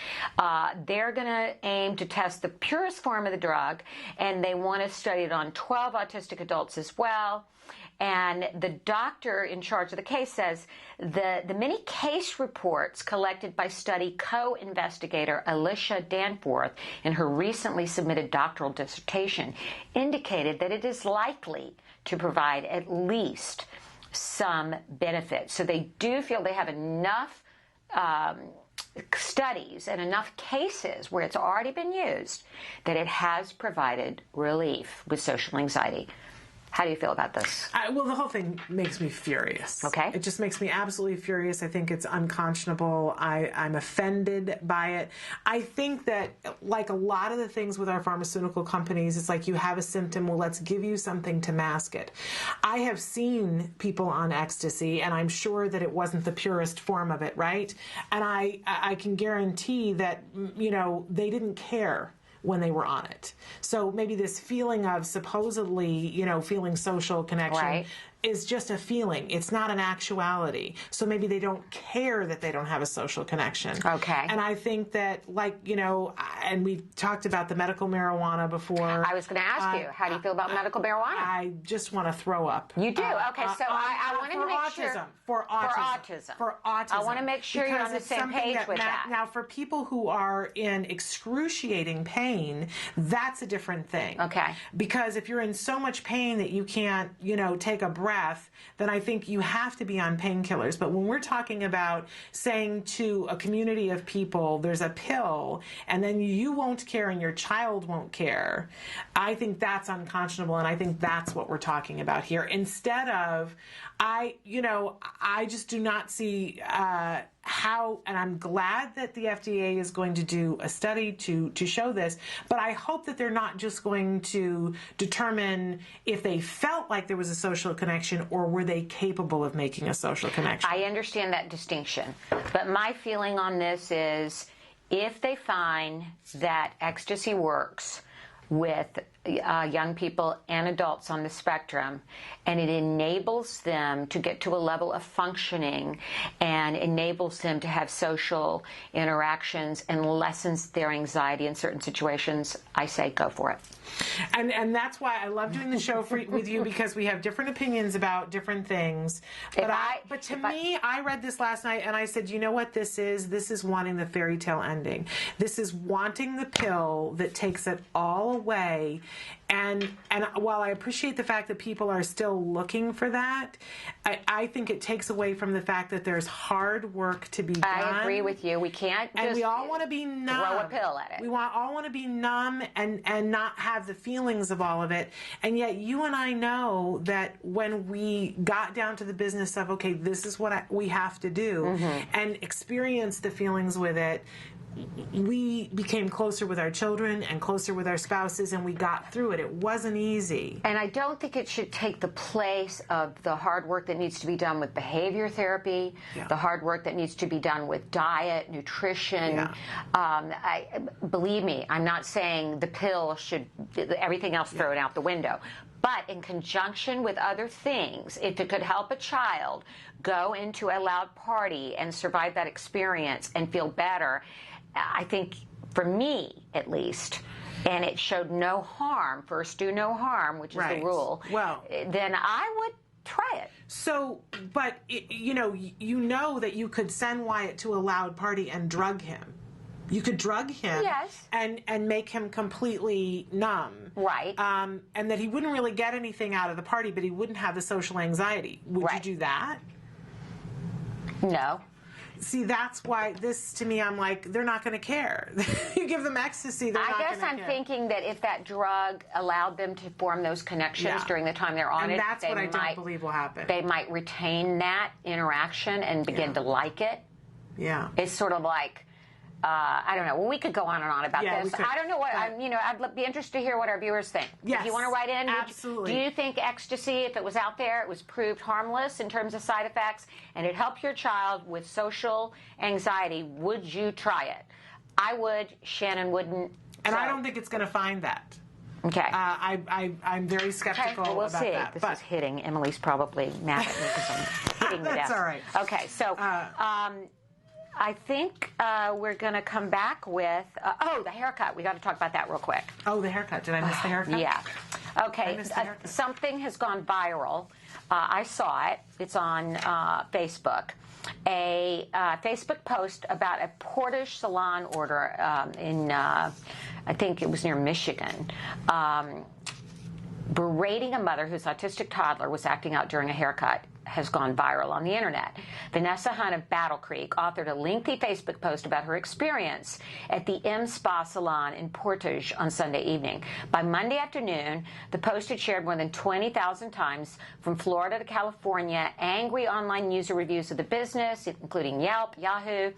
They're going to aim to test the purest form of the drug, and they want to study it on 12 autistic adults as well. And the doctor in charge of the case says the many case reports collected by study co-investigator Alicia Danforth in her recently submitted doctoral dissertation indicated that it is likely to provide at least some benefit. So they do feel they have enough studies and enough cases where it's already been used that it has provided relief with social anxiety. How do you feel about this? Well, the whole thing makes me furious. Okay. It just makes me absolutely furious. I think it's unconscionable. I'm offended by it. I think that, like a lot of the things with our pharmaceutical companies, it's like you have a symptom, well, let's give you something to mask it. I have seen people on ecstasy, and I'm sure that it wasn't the purest form of it, right? And I can guarantee that, they didn't care when they were on it. So maybe this feeling of supposedly, feeling social connection, is just a feeling. It's not an actuality. So maybe they don't care that they don't have a social connection. Okay. And I think that, like, you know, and we've talked about the medical marijuana before. I was going to ask you, how do you feel about medical marijuana? I just want to throw up. You do? Okay, so I wanted to make sure. For autism. For autism. I want to make sure you're on the same page with that. Now, for people who are in excruciating pain, that's a different thing. Okay. Because if you're in so much pain that you can't, you know, take a breath, then I think you have to be on painkillers. But when we're talking about saying to a community of people, there's a pill, and then you won't care and your child won't care, I think that's unconscionable, and I think that's what we're talking about here. Instead of, I just do not see how, and I'm glad that the FDA is going to do a study to show this, but I hope that they're not just going to determine if they felt like there was a social connection or were they capable of making a social connection. I understand that distinction, but my feeling on this is if they find that ecstasy works with young people and adults on the spectrum, and it enables them to get to a level of functioning and enables them to have social interactions and lessens their anxiety in certain situations, I say go for it. And that's why I love doing the show with you, because we have different opinions about different things. But to me, I read this last night and I said, you know what this is? This is wanting the fairy tale ending. This is wanting the pill that takes it all away. And while I appreciate the fact that people are still looking for that, I think it takes away from the fact that there's hard work to be done. I agree with you. We can't just we all want to be numb. Throw a pill at it. We all want to be numb and not have the feelings of all of it. And yet you and I know that when we got down to the business of, okay, this is what we have to do, and experience the feelings with it, we became closer with our children and closer with our spouses, and we got through it. It wasn't easy. And I don't think it should take the place of the hard work that needs to be done with behavior therapy, the hard work that needs to be done with diet, nutrition. Believe me, I'm not saying the pill should, everything else thrown out the window. But in conjunction with other things, if it could help a child go into a loud party and survive that experience and feel better, I think, for me at least, and it showed no harm, first do no harm, which is the rule, then I would try it. So, but, you know that you could send Wyatt to a loud party and drug him. You could drug him and make him completely numb. Right. And that he wouldn't really get anything out of the party, but he wouldn't have the social anxiety. Would you do that? No. See, that's why this, to me, I'm like, they're not going to care. You give them ecstasy, they're not going to care. I guess I'm thinking that if that drug allowed them to form those connections during the time they're on and that's what I don't believe will happen. They might retain that interaction and begin to like it. Yeah. It's sort of like, I don't know. Well, we could go on and on about this. I don't know what. I'd be interested to hear what our viewers think. Yes, if you want to write in, absolutely. Do you think ecstasy, if it was out there, it was proved harmless in terms of side effects, and it helped your child with social anxiety? Would you try it? I would. Shannon wouldn't. And I don't think it's going to find that. Okay. I'm very skeptical we'll about see. that. This is hitting. Emily's probably mad at me because I'm hitting the desk. That's all right. Okay. So. I think we're going to come back with, the haircut. We got to talk about that real quick. Oh, the haircut. Did I miss the haircut? Yeah. Okay. Something has gone viral. I saw it. It's on Facebook. A Facebook post about a Portage salon order in, I think it was near Michigan, berating a mother whose autistic toddler was acting out during a haircut has gone viral on the internet. Vanessa Hunt of Battle Creek authored a lengthy Facebook post about her experience at the M Spa Salon in Portage on Sunday evening. By Monday afternoon, the post had shared more than 20,000 times from Florida to California, angry online user reviews of the business, including Yelp, Yahoo.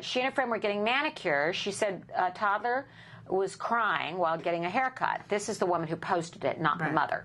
She and a friend were getting manicures. She said a toddler was crying while getting a haircut. This is the woman who posted it, not the mother.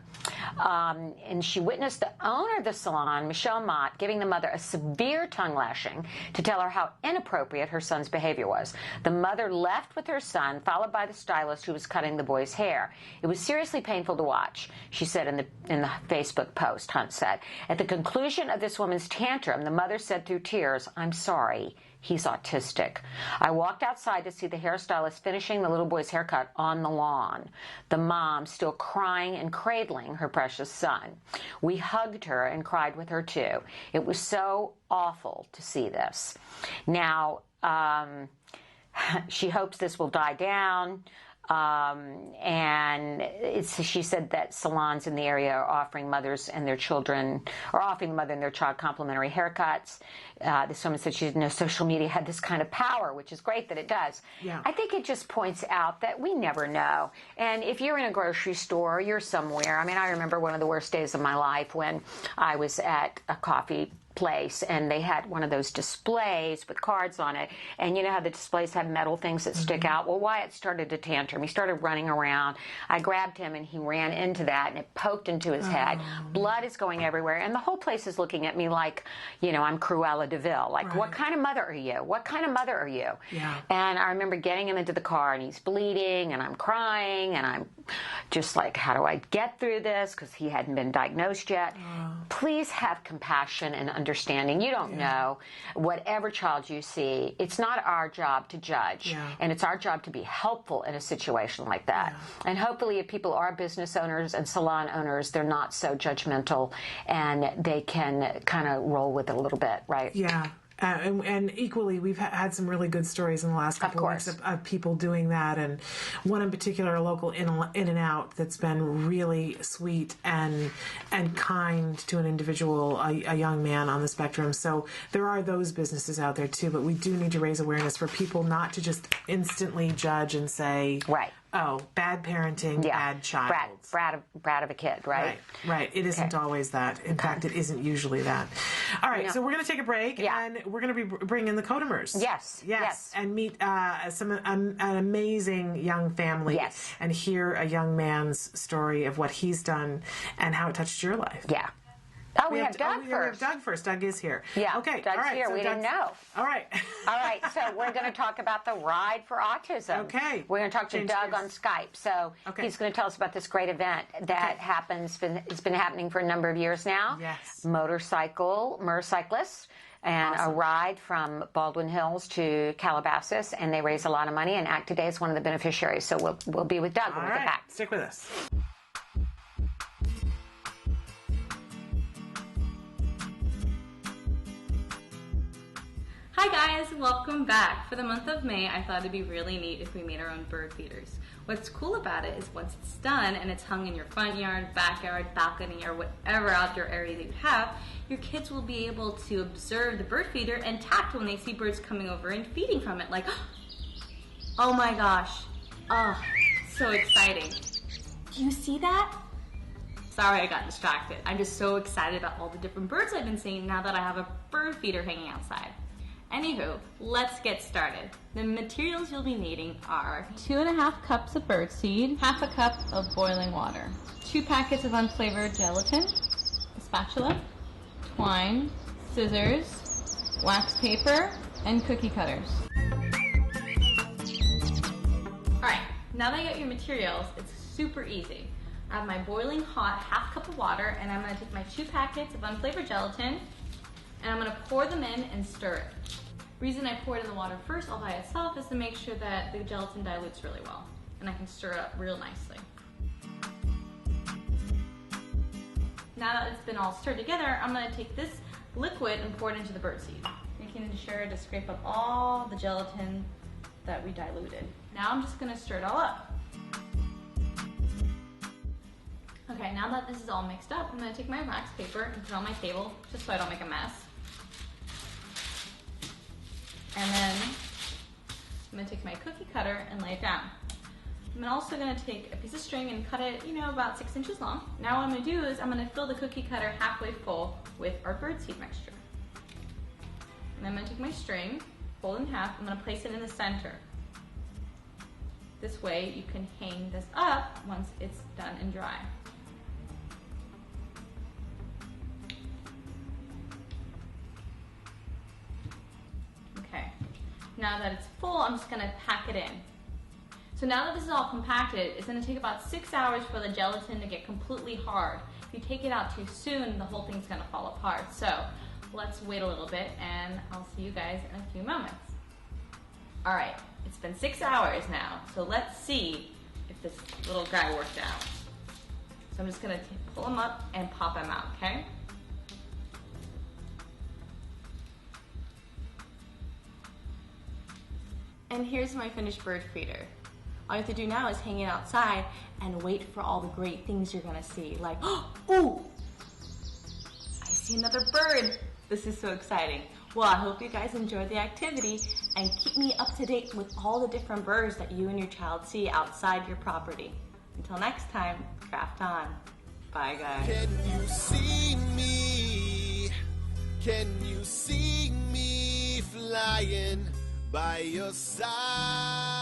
And she witnessed the owner of the salon, Michelle Mott, giving the mother a severe tongue lashing to tell her how inappropriate her son's behavior was. The mother left with her son, followed by the stylist who was cutting the boy's hair. It was seriously painful to watch, she said in the Facebook post, Hunt said. At the conclusion of this woman's tantrum, the mother said through tears, "I'm sorry. He's autistic. I walked outside to see the hairstylist finishing the little boy's haircut on the lawn. The mom still crying and cradling her precious son. We hugged her and cried with her too. It was so awful to see this." Now, she hopes this will die down. And she said that salons in the area are offering mothers and their children, or offering the mother and their child complimentary haircuts. This woman said she didn't know social media had this kind of power, which is great that it does. Yeah. I think it just points out that we never know. And if you're in a grocery store, you're somewhere. I mean, I remember one of the worst days of my life when I was at a coffee place and they had one of those displays with cards on it, and you know how the displays have metal things that stick out. Well, Wyatt started to tantrum. He started running around. I grabbed him and he ran into that and it poked into his head. Blood is going everywhere and the whole place is looking at me like, you know, I'm Cruella de Vil. Like, what kind of mother are you? What kind of mother are you? Yeah. And I remember getting him into the car and he's bleeding and I'm crying and I'm just like, how do I get through this? Because he hadn't been diagnosed yet. Please have compassion and understanding. You don't know. Whatever child you see, it's not our job to judge. And it's our job to be helpful in a situation like that. And hopefully if people are business owners and salon owners, they're not so judgmental and they can kind of roll with it a little bit, right? Yeah. And equally, we've had some really good stories in the last couple of weeks of people doing that, and one in particular, a local In and Out that's been really sweet and kind to an individual, a young man on the spectrum. So there are those businesses out there too, but we do need to raise awareness for people not to just instantly judge and say, oh, bad parenting, bad child. Brat of a kid, right? Right. It isn't always that. In fact, it isn't usually that. All right, so we're going to take a break, and we're going to be bringing the Codemers. Yes. And meet an amazing young family. Yes. And hear a young man's story of what he's done and how it touched your life. Yeah. Oh, we have Doug first. We have Doug first. Doug is here. Yeah. Okay. Doug's all right. here. So we didn't know. All right. All right. So we're going to talk about the Ride for Autism. Okay. We're going to talk to Doug on Skype. So he's going to tell us about this great event that happens. It's been happening for a number of years now. Yes. Motorcyclists. And a ride from Baldwin Hills to Calabasas, and they raise a lot of money. And Act Today is one of the beneficiaries. So we'll be with Doug when we get back. Stick with us. Hi guys, welcome back. For the month of May, I thought it'd be really neat if we made our own bird feeders. What's cool about it is once it's done and it's hung in your front yard, backyard, balcony, or whatever outdoor area that you have, your kids will be able to observe the bird feeder and tap when they see birds coming over and feeding from it. Like, oh my gosh, oh, so exciting. Do you see that? Sorry, I got distracted. I'm just so excited about all the different birds I've been seeing now that I have a bird feeder hanging outside. Anywho, let's get started. The materials you'll be needing are 2.5 cups of birdseed, half a cup of boiling water, 2 packets of unflavored gelatin, a spatula, twine, scissors, wax paper, and cookie cutters. Alright, now that I got your materials, it's super easy. I have my boiling hot half cup of water, and I'm going to take my 2 packets of unflavored gelatin, and I'm going to pour them in and stir it. The reason I pour it in the water first all by itself is to make sure that the gelatin dilutes really well, and I can stir it up real nicely. Now that it's been all stirred together, I'm going to take this liquid and pour it into the birdseed, making sure to scrape up all the gelatin that we diluted. Now I'm just going to stir it all up. Okay, now that this is all mixed up, I'm going to take my wax paper and put it on my table, just so I don't make a mess. And then I'm going to take my cookie cutter and lay it down. I'm also going to take a piece of string and cut it, about 6 inches long. Now what I'm going to do is I'm going to fill the cookie cutter halfway full with our birdseed mixture. And then I'm going to take my string, fold it in half, I'm going to place it in the center. This way you can hang this up once it's done and dry. Okay, now that it's full, I'm just gonna pack it in. So now that this is all compacted, it's gonna take about 6 hours for the gelatin to get completely hard. If you take it out too soon, the whole thing's gonna fall apart. So let's wait a little bit and I'll see you guys in a few moments. All right, it's been 6 hours now, so let's see if this little guy worked out. So I'm just gonna pull him up and pop him out, okay? And here's my finished bird feeder. All you have to do now is hang it outside and wait for all the great things you're gonna see. Like, ooh, I see another bird. This is so exciting. Well, I hope you guys enjoyed the activity and keep me up to date with all the different birds that you and your child see outside your property. Until next time, craft on. Bye, guys. Can you see me? Can you see me flying by your side?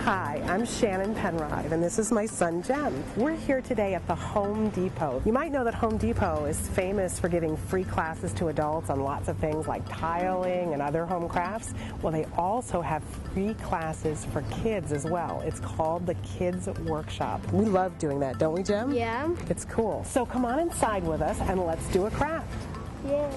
Hi, I'm Shannon Penrod, and this is my son, Jem. We're here today at the Home Depot. You might know that Home Depot is famous for giving free classes to adults on lots of things like tiling and other home crafts. Well, they also have free classes for kids as well. It's called the Kids Workshop. We love doing that, don't we, Jem? Yeah. It's cool. So come on inside with us and let's do a craft. Yay.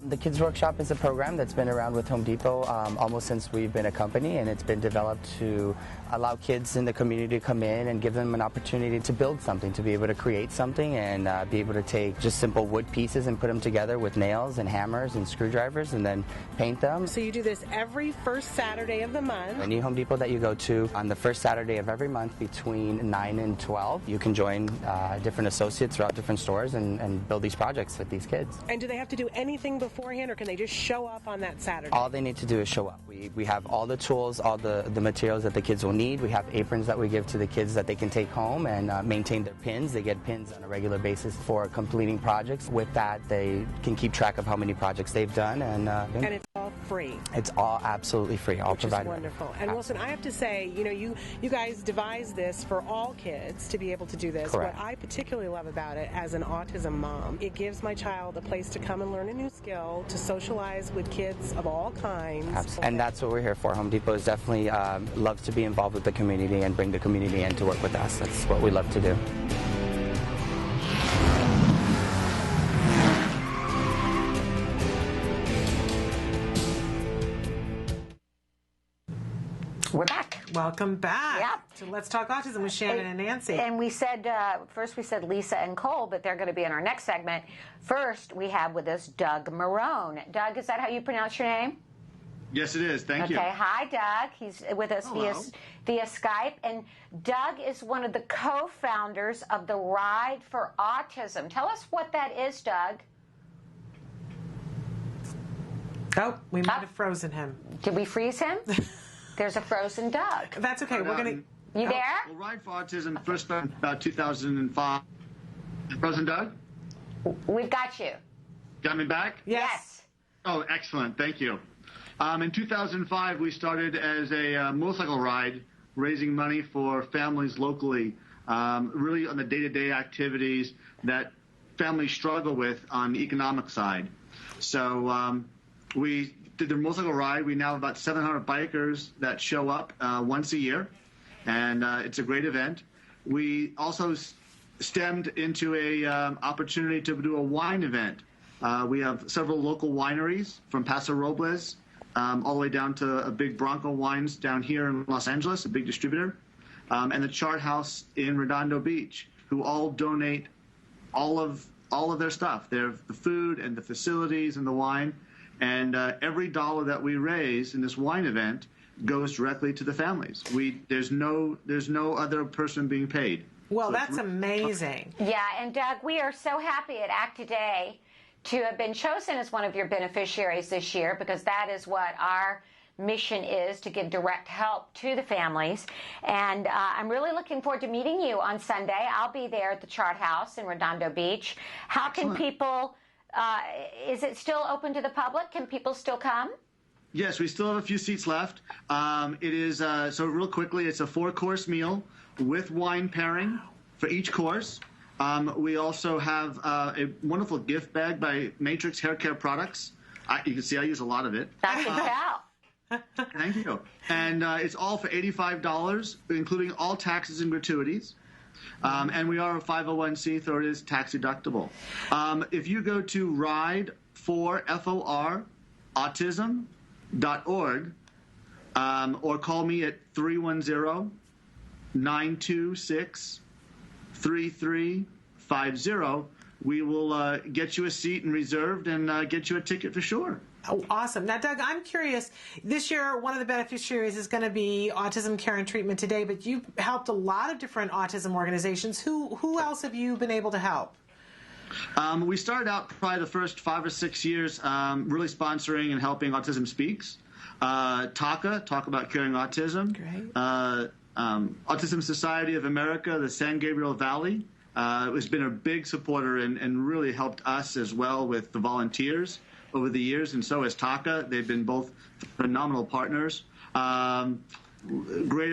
The Kids Workshop is a program that's been around with Home Depot almost since we've been a company, and it's been developed to allow kids in the community to come in and give them an opportunity to build something, to be able to create something and be able to take just simple wood pieces and put them together with nails and hammers and screwdrivers and then paint them. So you do this every first Saturday of the month. Any Home Depot that you go to on the first Saturday of every month between 9 and 12, you can join different associates throughout different stores and build these projects with these kids. And do they have to do anything beforehand, or can they just show up on that Saturday? All they need to do is show up. We have all the tools, all the materials that the kids will need. We have aprons that we give to the kids that they can take home and maintain their pins. They get pins on a regular basis for completing projects. With that, they can keep track of how many projects they've done. And it's all free. It's all absolutely free, all Which provided. is wonderful. And Wilson, I have to say, you guys devised this for all kids to be able to do this. Correct. What I particularly love about it as an autism mom, it gives my child a place to come and learn a new skill, to socialize with kids of all kinds. Absolutely. And that's what we're here for. Home Depot is definitely loves to be involved with the community and bring the community in to work with us. That's what we love to do. We're back. Welcome back. Yep. So let's talk autism with Shannon and Nancy. And we said, first we said Lisa and Cole, but they're going to be in our next segment. First, we have with us Doug Marone. Doug, is that how you pronounce your name? Yes, it is. Thank you. Okay, hi, Doug. He's with us via Skype. And Doug is one of the co-founders of the Ride for Autism. Tell us what that is, Doug. Oh, we might have frozen him. Did we freeze him? There's a frozen Doug. That's okay. We're going to... You there? Well, Ride for Autism first started about 2005. Frozen Doug? We've got you. Got me back? Yes. Oh, excellent. Thank you. In 2005, we started as a motorcycle ride, raising money for families locally, really on the day-to-day activities that families struggle with on the economic side. So we did the motorcycle ride. We now have about 700 bikers that show up once a year, and it's a great event. We also stemmed into a opportunity to do a wine event. We have several local wineries from Paso Robles all the way down to a big Bronco Wines down here in Los Angeles, a big distributor, and the Chart House in Redondo Beach, who all donate all of their stuff, the food and the facilities and the wine. And every dollar that we raise in this wine event goes directly to the families. There's no other person being paid. Well, So that's amazing. Yeah, and Doug, we are so happy at Act Today to have been chosen as one of your beneficiaries this year, because that is what our mission is, to give direct help to the families. And I'm really looking forward to meeting you on Sunday. I'll be there at the Chart House in Redondo Beach. How can people, is it still open to the public? Can people still come? Yes, we still have a few seats left. It is, so real quickly, it's a 4-course meal with wine pairing for each course. We also have a wonderful gift bag by Matrix Hair Care Products. You can see I use a lot of it. I can tell. Thank you. And it's all for $85, including all taxes and gratuities. And we are a 501c, so it is tax deductible. If you go to Ride for FOR Autism.org or call me at 310-926-3350, we will get you a seat and reserved and get you a ticket for sure. Oh, awesome. Now, Doug, I'm curious. This year, one of the beneficiaries is going to be Autism Care and Treatment Today, but you've helped a lot of different autism organizations. Who else have you been able to help? We started out probably the first 5 or 6 years really sponsoring and helping Autism Speaks. TACA, Talk About Curing Autism. Great. Autism Society of America, the San Gabriel Valley, has been a big supporter and really helped us as well with the volunteers over the years, and so has TACA. They've been both phenomenal partners. Great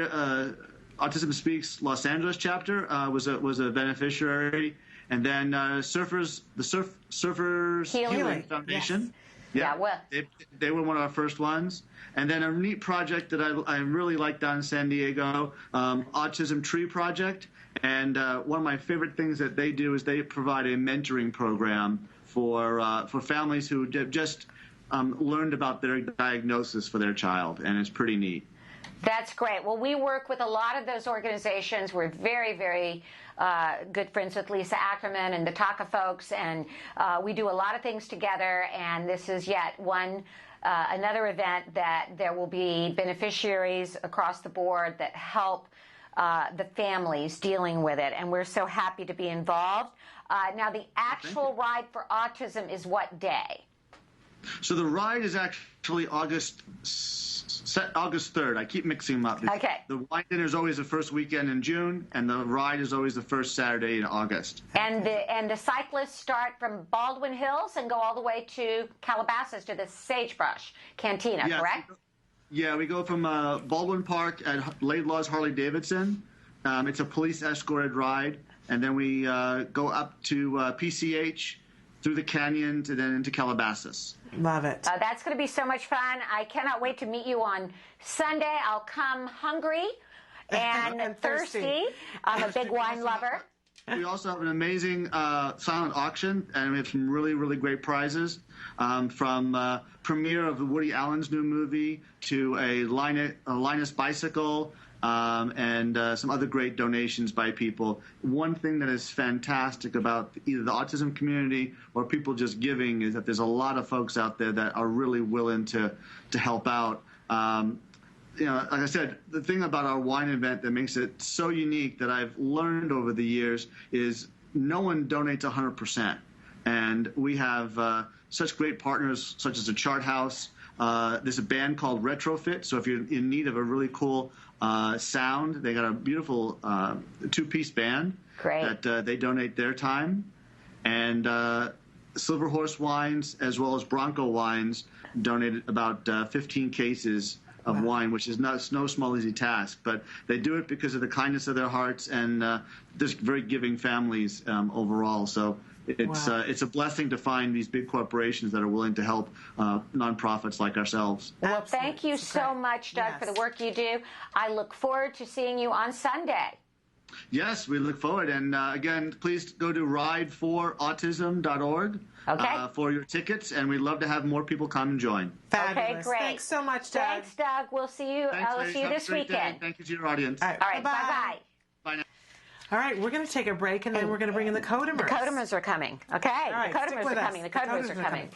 Autism Speaks Los Angeles chapter was a beneficiary, and then the Surfers Healing Foundation. Yes. They were one of our first ones. And then a neat project that I really liked down in San Diego, Autism Tree Project. And one of my favorite things that they do is they provide a mentoring program for families who just learned about their diagnosis for their child, and it's pretty neat. That's great. Well, we work with a lot of those organizations. We're very, very good friends with Lisa Ackerman and the TACA folks, and we do a lot of things together, and this is yet another event that there will be beneficiaries across the board that help the families dealing with it, and we're so happy to be involved. Now, the actual Ride for Autism is what day? So the ride is actually August 3rd. I keep mixing them up. Okay. The wine dinner is always the first weekend in June, and the ride is always the first Saturday in August. And the cyclists start from Baldwin Hills and go all the way to Calabasas to the Sagebrush Cantina, correct? Yeah, we go from Baldwin Park at Laidlaw's Harley-Davidson. It's a police-escorted ride. And then we go up to PCH, through the canyon, to then into Calabasas. Love it. That's going to be so much fun. I cannot wait to meet you on Sunday. I'll come hungry and thirsty. I'm a big wine lover. We also have an amazing silent auction, and we have some really, really great prizes, from premiere of Woody Allen's new movie to a Linus bicycle, and some other great donations by people. One thing that is fantastic about either the autism community or people just giving is that there's a lot of folks out there that are really willing to help out. Like I said, the thing about our wine event that makes it so unique that I've learned over the years is no one donates 100%. And we have such great partners such as the Chart House. There's a band called Retrofit, so if you're in need of a really cool sound, they got a beautiful 2-piece band. Great. That they donate their time. And Silver Horse Wines as well as Bronco Wines donated about 15 cases of wine, which is no small, easy task. But they do it because of the kindness of their hearts and just very giving families overall. So it's a blessing to find these big corporations that are willing to help nonprofits like ourselves. Well, thank you so much, Doug, for the work you do. I look forward to seeing you on Sunday. Yes, we look forward. And again, please go to rideforautism.org for your tickets, and we'd love to have more people come and join. Fabulous. Okay, great. Thanks so much, Doug. Thanks, Doug. We'll see you. Thanks, We'll see you this weekend. Thank you to your audience. All right, bye-bye. Bye now. All right, we're going to take a break, and then we're going to bring in the Codemers. The Codemers are coming. Okay, All right, the Codemers are coming. The Codemers are coming.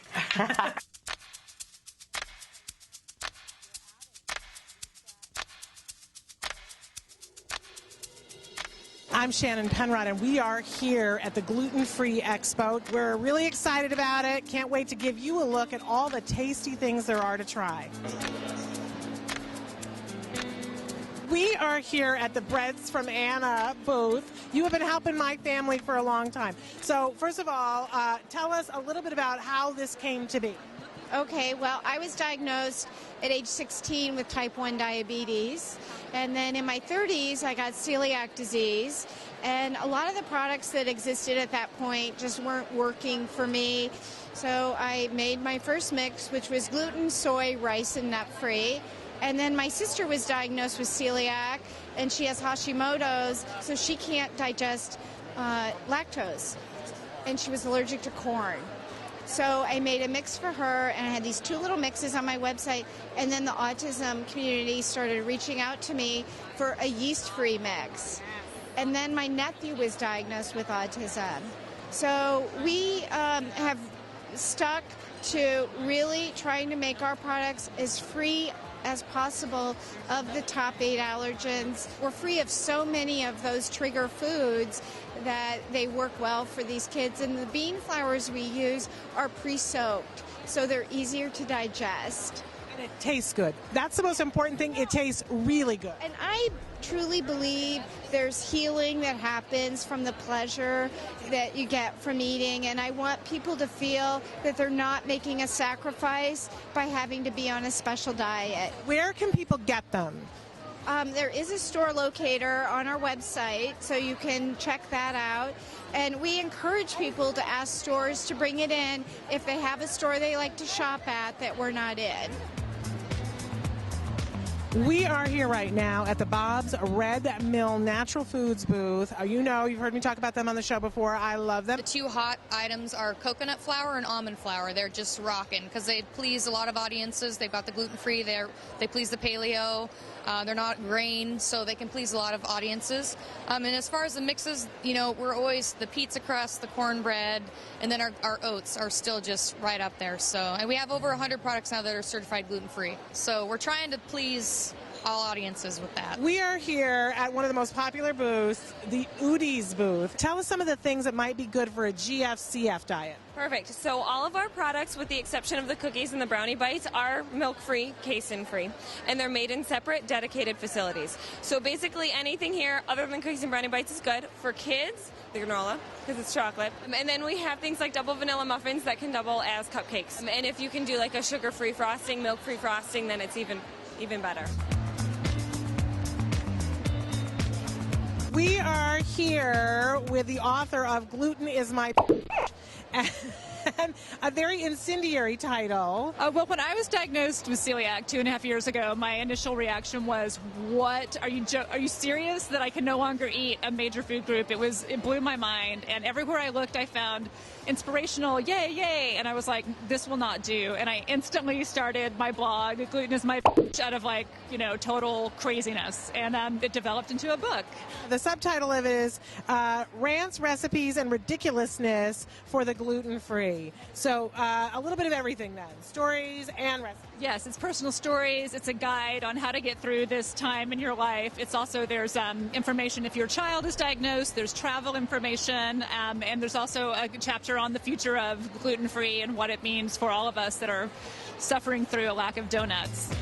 I'm Shannon Penrod, and we are here at the Gluten Free Expo. We're really excited about it. Can't wait to give you a look at all the tasty things there are to try. We are here at the Breads from Anna booth. You have been helping my family for a long time. So first of all, tell us a little bit about how this came to be. Okay, well, I was diagnosed at age 16 with type 1 diabetes, and then in my 30s I got celiac disease, and a lot of the products that existed at that point just weren't working for me. So I made my first mix, which was gluten, soy, rice, and nut-free. And then my sister was diagnosed with celiac, and she has Hashimoto's, so she can't digest lactose, and she was allergic to corn. So I made a mix for her, and I had these 2 little mixes on my website, and then the autism community started reaching out to me for a yeast-free mix. And then my nephew was diagnosed with autism. So we have stuck to really trying to make our products as free as possible of the top 8 allergens. We're free of so many of those trigger foods that they work well for these kids. And the bean flours we use are pre-soaked, so they're easier to digest. And it tastes good. That's the most important thing. It tastes really good. And I truly believe there's healing that happens from the pleasure that you get from eating, and I want people to feel that they're not making a sacrifice by having to be on a special diet. Where can people get them? There is a store locator on our website, so you can check that out. And we encourage people to ask stores to bring it in if they have a store they like to shop at that we're not in. We are here right now at the Bob's Red Mill Natural Foods booth. You know, you've heard me talk about them on the show before. I love them. The 2 hot items are coconut flour and almond flour. They're just rocking because they please a lot of audiences. They've got the gluten-free. They please the paleo. They're not grain, so they can please a lot of audiences. And as far as the mixes, you know, we're always the pizza crust, the cornbread, and then our oats are still just right up there. So, and we have over 100 products now that are certified gluten-free. So we're trying to please all audiences with that. We are here at one of the most popular booths, the Udi's booth. Tell us some of the things that might be good for a GFCF diet. Perfect. So all of our products, with the exception of the cookies and the brownie bites, are milk-free, casein-free, and they're made in separate, dedicated facilities. So basically anything here other than cookies and brownie bites is good. For kids, the granola, because it's chocolate. And then we have things like double vanilla muffins that can double as cupcakes. And if you can do like a sugar-free frosting, milk-free frosting, then it's even better. We are here with the author of Gluten is My and a very incendiary title. Well, when I was diagnosed with celiac 2.5 years ago, my initial reaction was, "What? Are you serious that I can no longer eat a major food group?" It blew my mind, and everywhere I looked, I found inspirational, yay, yay, and I was like, this will not do. And I instantly started my blog, Gluten is My out of total craziness, and it developed into a book. The subtitle of it is Rants, Recipes, and Ridiculousness for the Gluten-Free. So a little bit of everything then, stories and recipes. Yes, it's personal stories. It's a guide on how to get through this time in your life. It's also, there's information if your child is diagnosed, there's travel information, and there's also a chapter on the future of gluten-free and what it means for all of us that are suffering through a lack of donuts.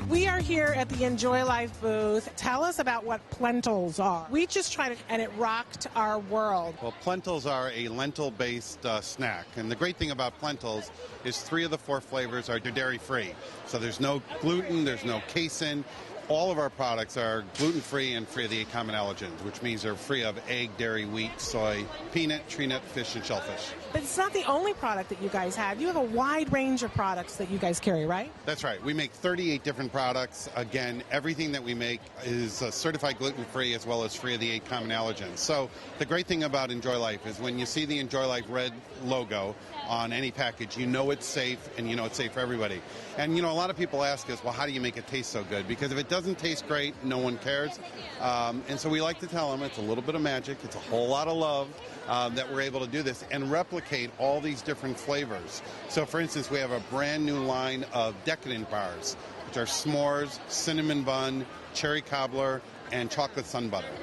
We are here at the Enjoy Life booth. Tell us about what Plentals are. We just tried it, and it rocked our world. Well, Plentals are a lentil-based snack. And the great thing about Plentals is 3 of the 4 flavors are dairy-free. So there's no gluten, there's no casein. All of our products are gluten-free and free of the 8 common allergens, which means they're free of egg, dairy, wheat, soy, peanut, tree nut, fish, and shellfish. But it's not the only product that you guys have. You have a wide range of products that you guys carry, right? That's right. We make 38 different products. Again, everything that we make is certified gluten-free as well as free of the 8 common allergens. So the great thing about Enjoy Life is when you see the Enjoy Life red logo on any package, you know it's safe, and you know it's safe for everybody. And, a lot of people ask us, well, how do you make it taste so good? Because if it doesn't taste great, no one cares. And so we like to tell them it's a little bit of magic, it's a whole lot of love that we're able to do this and replicate all these different flavors. So, for instance, we have a brand new line of decadent bars, which are s'mores, cinnamon bun, cherry cobbler, and chocolate sun butter.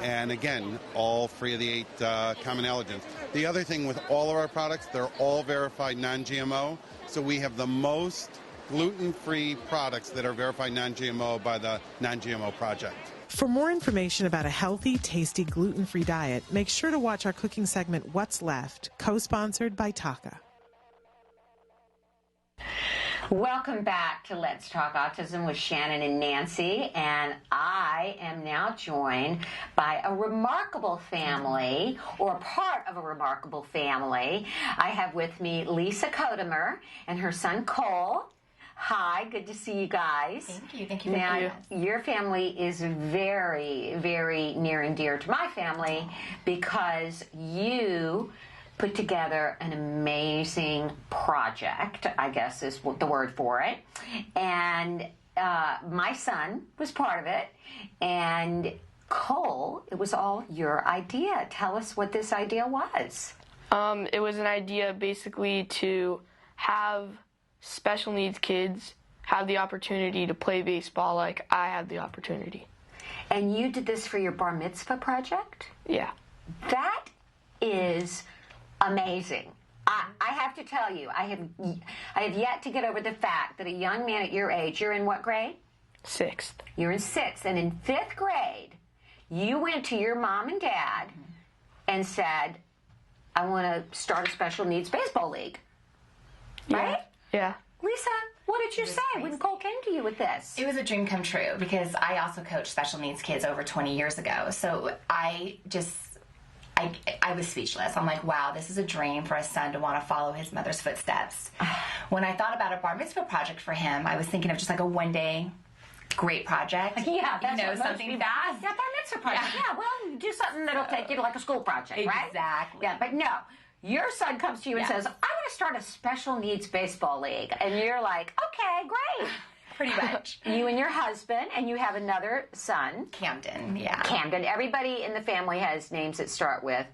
And again, all free of the 8 common allergens. The other thing with all of our products, they're all verified non-GMO. So we have the most gluten-free products that are verified non-GMO by the Non-GMO Project. For more information about a healthy, tasty, gluten-free diet, make sure to watch our cooking segment, What's Left, co-sponsored by Taka. Welcome back to Let's Talk Autism with Shannon and Nancy, and I am now joined by a remarkable family, or part of a remarkable family. I have with me Lisa Kodemer and her son Cole. Hi, good to see you guys. Thank you. Thank you. Now, your family is very, very near and dear to my family because you put together an amazing project, I guess is the word for it. And my son was part of it. And Cole, it was all your idea. Tell us what this idea was. It was an idea basically to have special needs kids have the opportunity to play baseball like I had the opportunity. And you did this for your bar mitzvah project? Yeah. That is amazing. I have to tell you, I have yet to get over the fact that a young man at your age, you're in what grade? 6th. You're in 6th, and in 5th grade, you went to your mom and dad and said, I want to start a special needs baseball league. Right? Yeah. Lisa, what did you say when Cole came to you with this? It was a dream come true because I also coached special needs kids over 20 years ago. So I was speechless. I'm like, wow, this is a dream for a son to want to follow his mother's footsteps. When I thought about a bar mitzvah project for him, I was thinking of just like a one-day great project. Yeah, that's you know, something fast. Yeah, bar mitzvah project. Yeah, well, do something that'll take you to like a school project, right? Exactly. Yeah, but no. Your son comes to you and says, I want to start a special needs baseball league. And you're like, okay, great. Pretty much. You and your husband, and you have another son. Camden, yeah. Camden. Everybody in the family has names that start with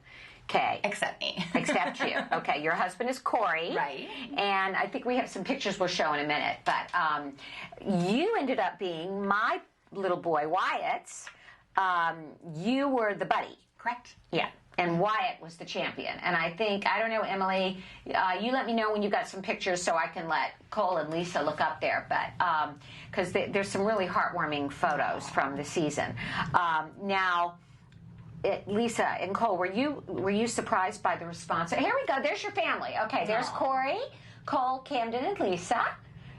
K. Except me. Except you. Okay, your husband is Corey. Right. And I think we have some pictures we'll show in a minute. But you ended up being my little boy, Wyatt's. You were the buddy. Correct. Yeah. And Wyatt was the champion. And I think, I don't know, Emily, you let me know when you got some pictures so I can let Cole and Lisa look up there. But because there's some really heartwarming photos from the season. Now, Lisa and Cole, were you surprised by the response? Here we go. There's your family. Okay, there's Corey, Cole, Camden, and Lisa.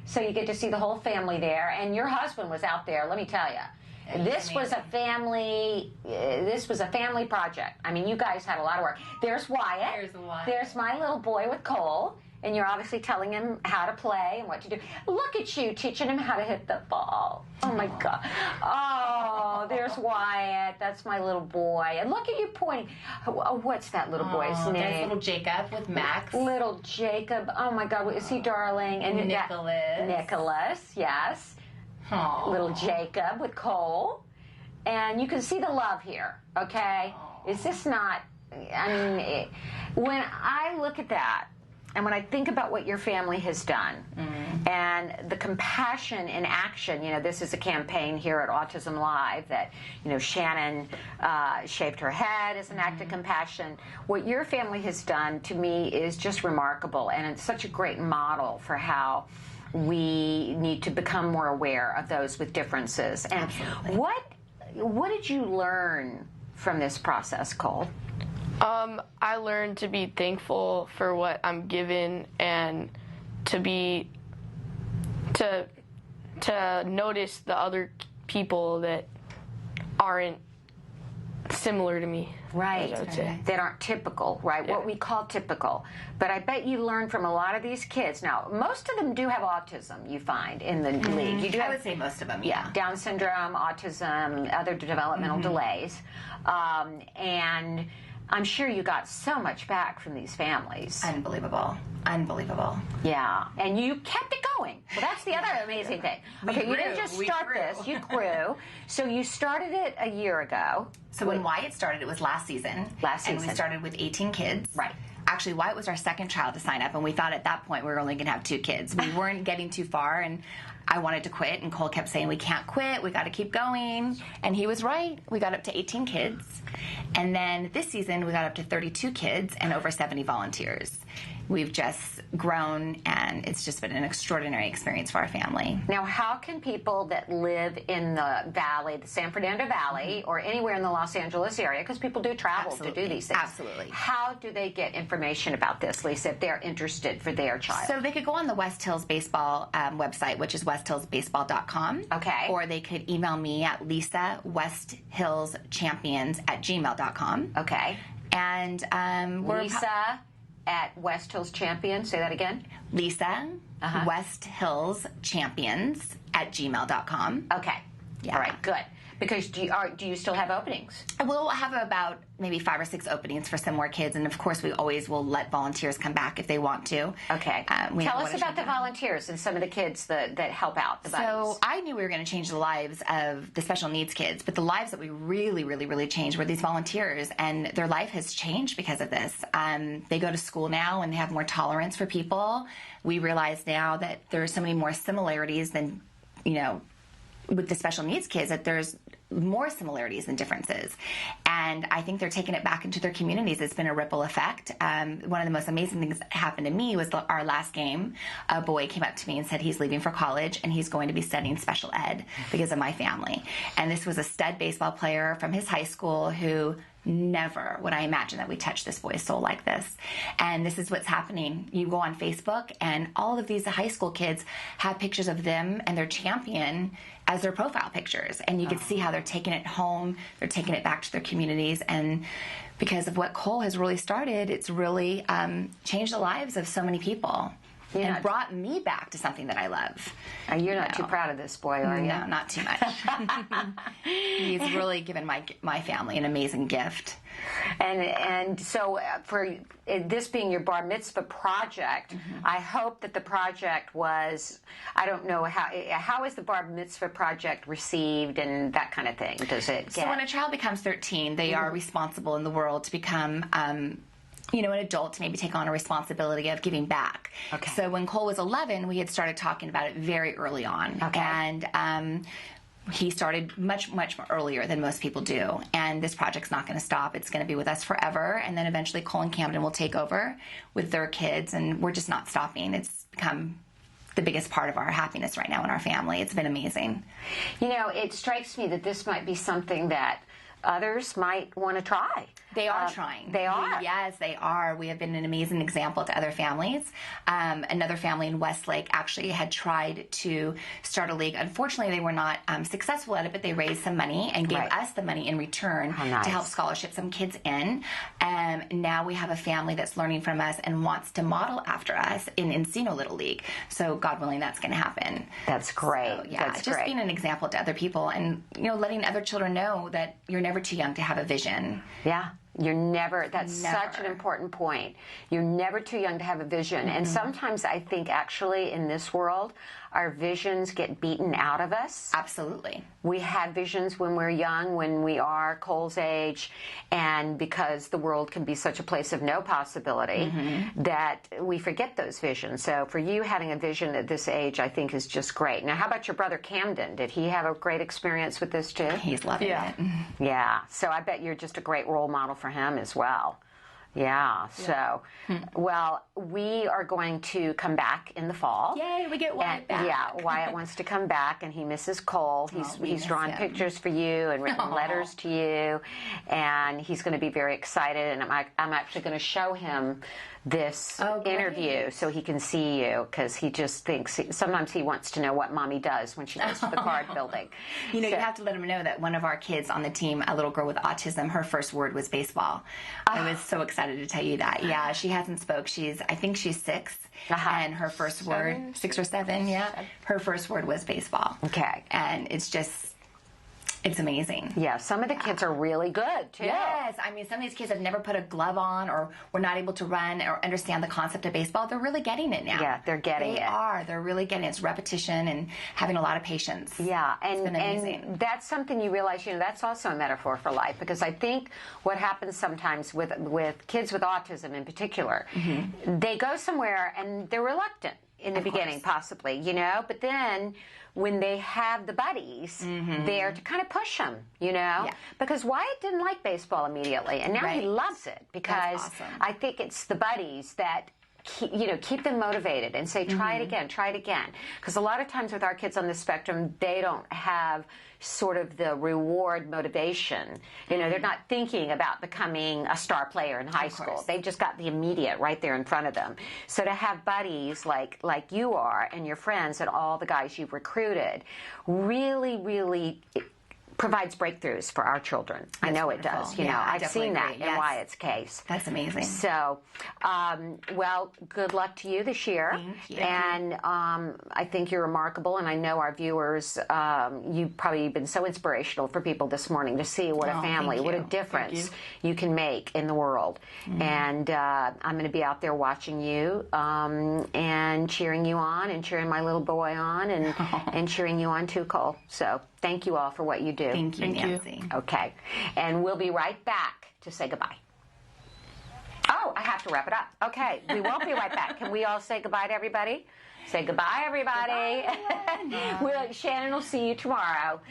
So you get to see the whole family there. And your husband was out there, let me tell you. This was a family project. I mean, you guys had a lot of work. There's Wyatt. There's my little boy with Cole. And you're obviously telling him how to play and what to do. Look at you teaching him how to hit the ball. Oh, my God. Oh, there's Wyatt. That's my little boy. And look at you pointing. Oh, what's that little boy's name? There's little Jacob with Max. Little Jacob. Oh, my God. Is he darling? And Nicholas. Nicholas, yes. Aww. Little Jacob with Cole. And you can see the love here, okay? Is this not, I mean, when I look at that, and when I think about what your family has done, and the compassion in action, you know, this is a campaign here at Autism Live that, you know, Shannon shaved her head as an act of compassion. What your family has done, to me, is just remarkable, and it's such a great model for how we need to become more aware of those with differences. And Absolutely. What did you learn from this process, Cole? I learned to be thankful for what I'm given and to notice the other people that aren't similar to me. Right. I would say. That aren't typical, right? Yeah. What we call typical. But I bet you learn from a lot of these kids. Now, most of them do have autism, you find, in the league. You do I would say most of them, yeah. Down syndrome, autism, other developmental delays. And I'm sure you got so much back from these families. Unbelievable. Unbelievable. Yeah. And you kept it going. Well, that's the other amazing thing. Okay, you didn't just start this. You grew. So you started it a year ago. So when Wyatt started, it was last season. And we started with 18 kids. Right. Actually, Wyatt was our second child to sign up, and we thought at that point we were only going to have 2 kids. We weren't getting too far, and I wanted to quit, and Cole kept saying, we can't quit, we got to keep going. And he was right. We got up to 18 kids. And then this season, we got up to 32 kids and over 70 volunteers. we've just grown, and it's just been an extraordinary experience for our family. Now, how can people that live in the valley, the San Fernando Valley, or anywhere in the Los Angeles area, because people do travel to do these things. Absolutely. How do they get information about this, Lisa, if they're interested for their child? So they could go on the West Hills Baseball website, which is westhillsbaseball.com. Okay. Or they could email me at lisawesthillschampions@gmail.com. Okay. And we're Lisa at West Hills Champions. Say that again. Lisa westhillschampions@gmail.com. Okay. Yeah. All right. Good. Because do you still have openings? We'll have about maybe 5 or 6 openings for some more kids, and of course we always will let volunteers come back if they want to. Okay. Tell us about the volunteers and some of the kids that help out. The So I knew we were going to change the lives of the special needs kids, but the lives that we really, really, really changed were these volunteers, and their life has changed because of this. They go to school now and they have more tolerance for people. We realize now that there are so many more similarities than, with the special needs kids, that there's more similarities than differences. And I think they're taking it back into their communities. It's been a ripple effect. One of the most amazing things that happened to me was our last game. A boy came up to me and said he's leaving for college and he's going to be studying special ed because of my family. And this was a stud baseball player from his high school who never would I imagine that we touch this boy's soul like this. And this is what's happening. You go on Facebook and all of these high school kids have pictures of them and their champion as their profile pictures. And you can see how they're taking it home, they're taking it back to their communities. And because of what Cole has really started, it's really changed the lives of so many people. And brought me back to something that I love. You're not too proud of this boy, are you? No, not too much. He's really given my family an amazing gift. And so for this being your bar mitzvah project, I hope that the project was, I don't know, how is the bar mitzvah project received and that kind of thing? Does it get... So when a child becomes 13, they are responsible in the world to become... an adult to maybe take on a responsibility of giving back. Okay. So when Cole was 11, we had started talking about it very early on. Okay. And he started much, much more earlier than most people do. And this project's not going to stop. It's going to be with us forever. And then eventually Cole and Camden will take over with their kids. And we're just not stopping. It's become the biggest part of our happiness right now in our family. It's been amazing. It strikes me that this might be something that others might want to try. They are trying. They are? Yes, they are. We have been an amazing example to other families. Another family in Westlake actually had tried to start a league. Unfortunately, they were not successful at it, but they raised some money and gave us the money in return to help scholarship some kids in. Now we have a family that's learning from us and wants to model after us in Encino Little League. So God willing, that's going to happen. That's great. So, yeah, that's just great. being an example to other people and, letting other children know that you're never too young to have a vision. Yeah. You're never, that's such an important point. You're never too young to have a vision. And sometimes I think actually in this world, our visions get beaten out of us. Absolutely. We had visions when we're young, when we are Cole's age, and because the world can be such a place of no possibility that we forget those visions. So for you having a vision at this age, I think is just great. Now, how about your brother Camden? Did he have a great experience with this too? He's loving it. Yeah. So I bet you're just a great role model for him as well. Yeah. So, well, we are going to come back in the fall. Yay, we get Wyatt back. Yeah, Wyatt wants to come back, and he misses Cole. He's drawn pictures for you and written letters to you, and he's going to be very excited. And I'm actually going to show him this interview so he can see you, because he just thinks sometimes he wants to know what mommy does when she goes to the card building. You have to let him know that one of our kids on the team, a little girl with autism, her first word was baseball. I was so excited to tell you that. Yeah, she hasn't spoke. I think she's 6, and her first word, 6 or 7, her first word was baseball. Okay. And it's amazing. Yeah, some of the kids are really good, too. Yes. I mean, some of these kids have never put a glove on or were not able to run or understand the concept of baseball. They're really getting it now. Yeah, they're getting it. They are. They're really getting it. It's repetition and having a lot of patience. Yeah, it's been amazing. And that's something you realize, that's also a metaphor for life, because I think what happens sometimes with kids with autism in particular, they go somewhere and they're reluctant in the beginning, possibly, but then when they have the buddies there to kind of push them, because Wyatt didn't like baseball immediately, and now he loves it, because I think it's the buddies that keep them motivated and say, try it again. Because a lot of times with our kids on the spectrum, they don't have sort of the reward motivation. They're not thinking about becoming a star player in high school. They've just got the immediate right there in front of them. So to have buddies like you are and your friends and all the guys you've recruited really, really provides breakthroughs for our children. I know it does. I've seen that in Wyatt's case. That's amazing. So, well, good luck to you this year. Thank you. And I think you're remarkable, and I know our viewers, you've probably been so inspirational for people this morning to see what a family, what a difference you can make in the world. And I'm going to be out there watching you and cheering you on and cheering my little boy on and cheering you on too, Cole. So thank you all for what you do. Thank you, Nancy. Okay. And we'll be right back to say goodbye. Oh, I have to wrap it up. Okay. We won't be right back. Can we all say goodbye to everybody? Say goodbye, everybody. Shannon will see you tomorrow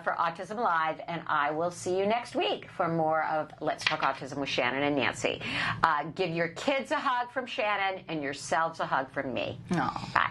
for Autism Live, and I will see you next week for more of Let's Talk Autism with Shannon and Nancy. Give your kids a hug from Shannon and yourselves a hug from me. Aww. Bye.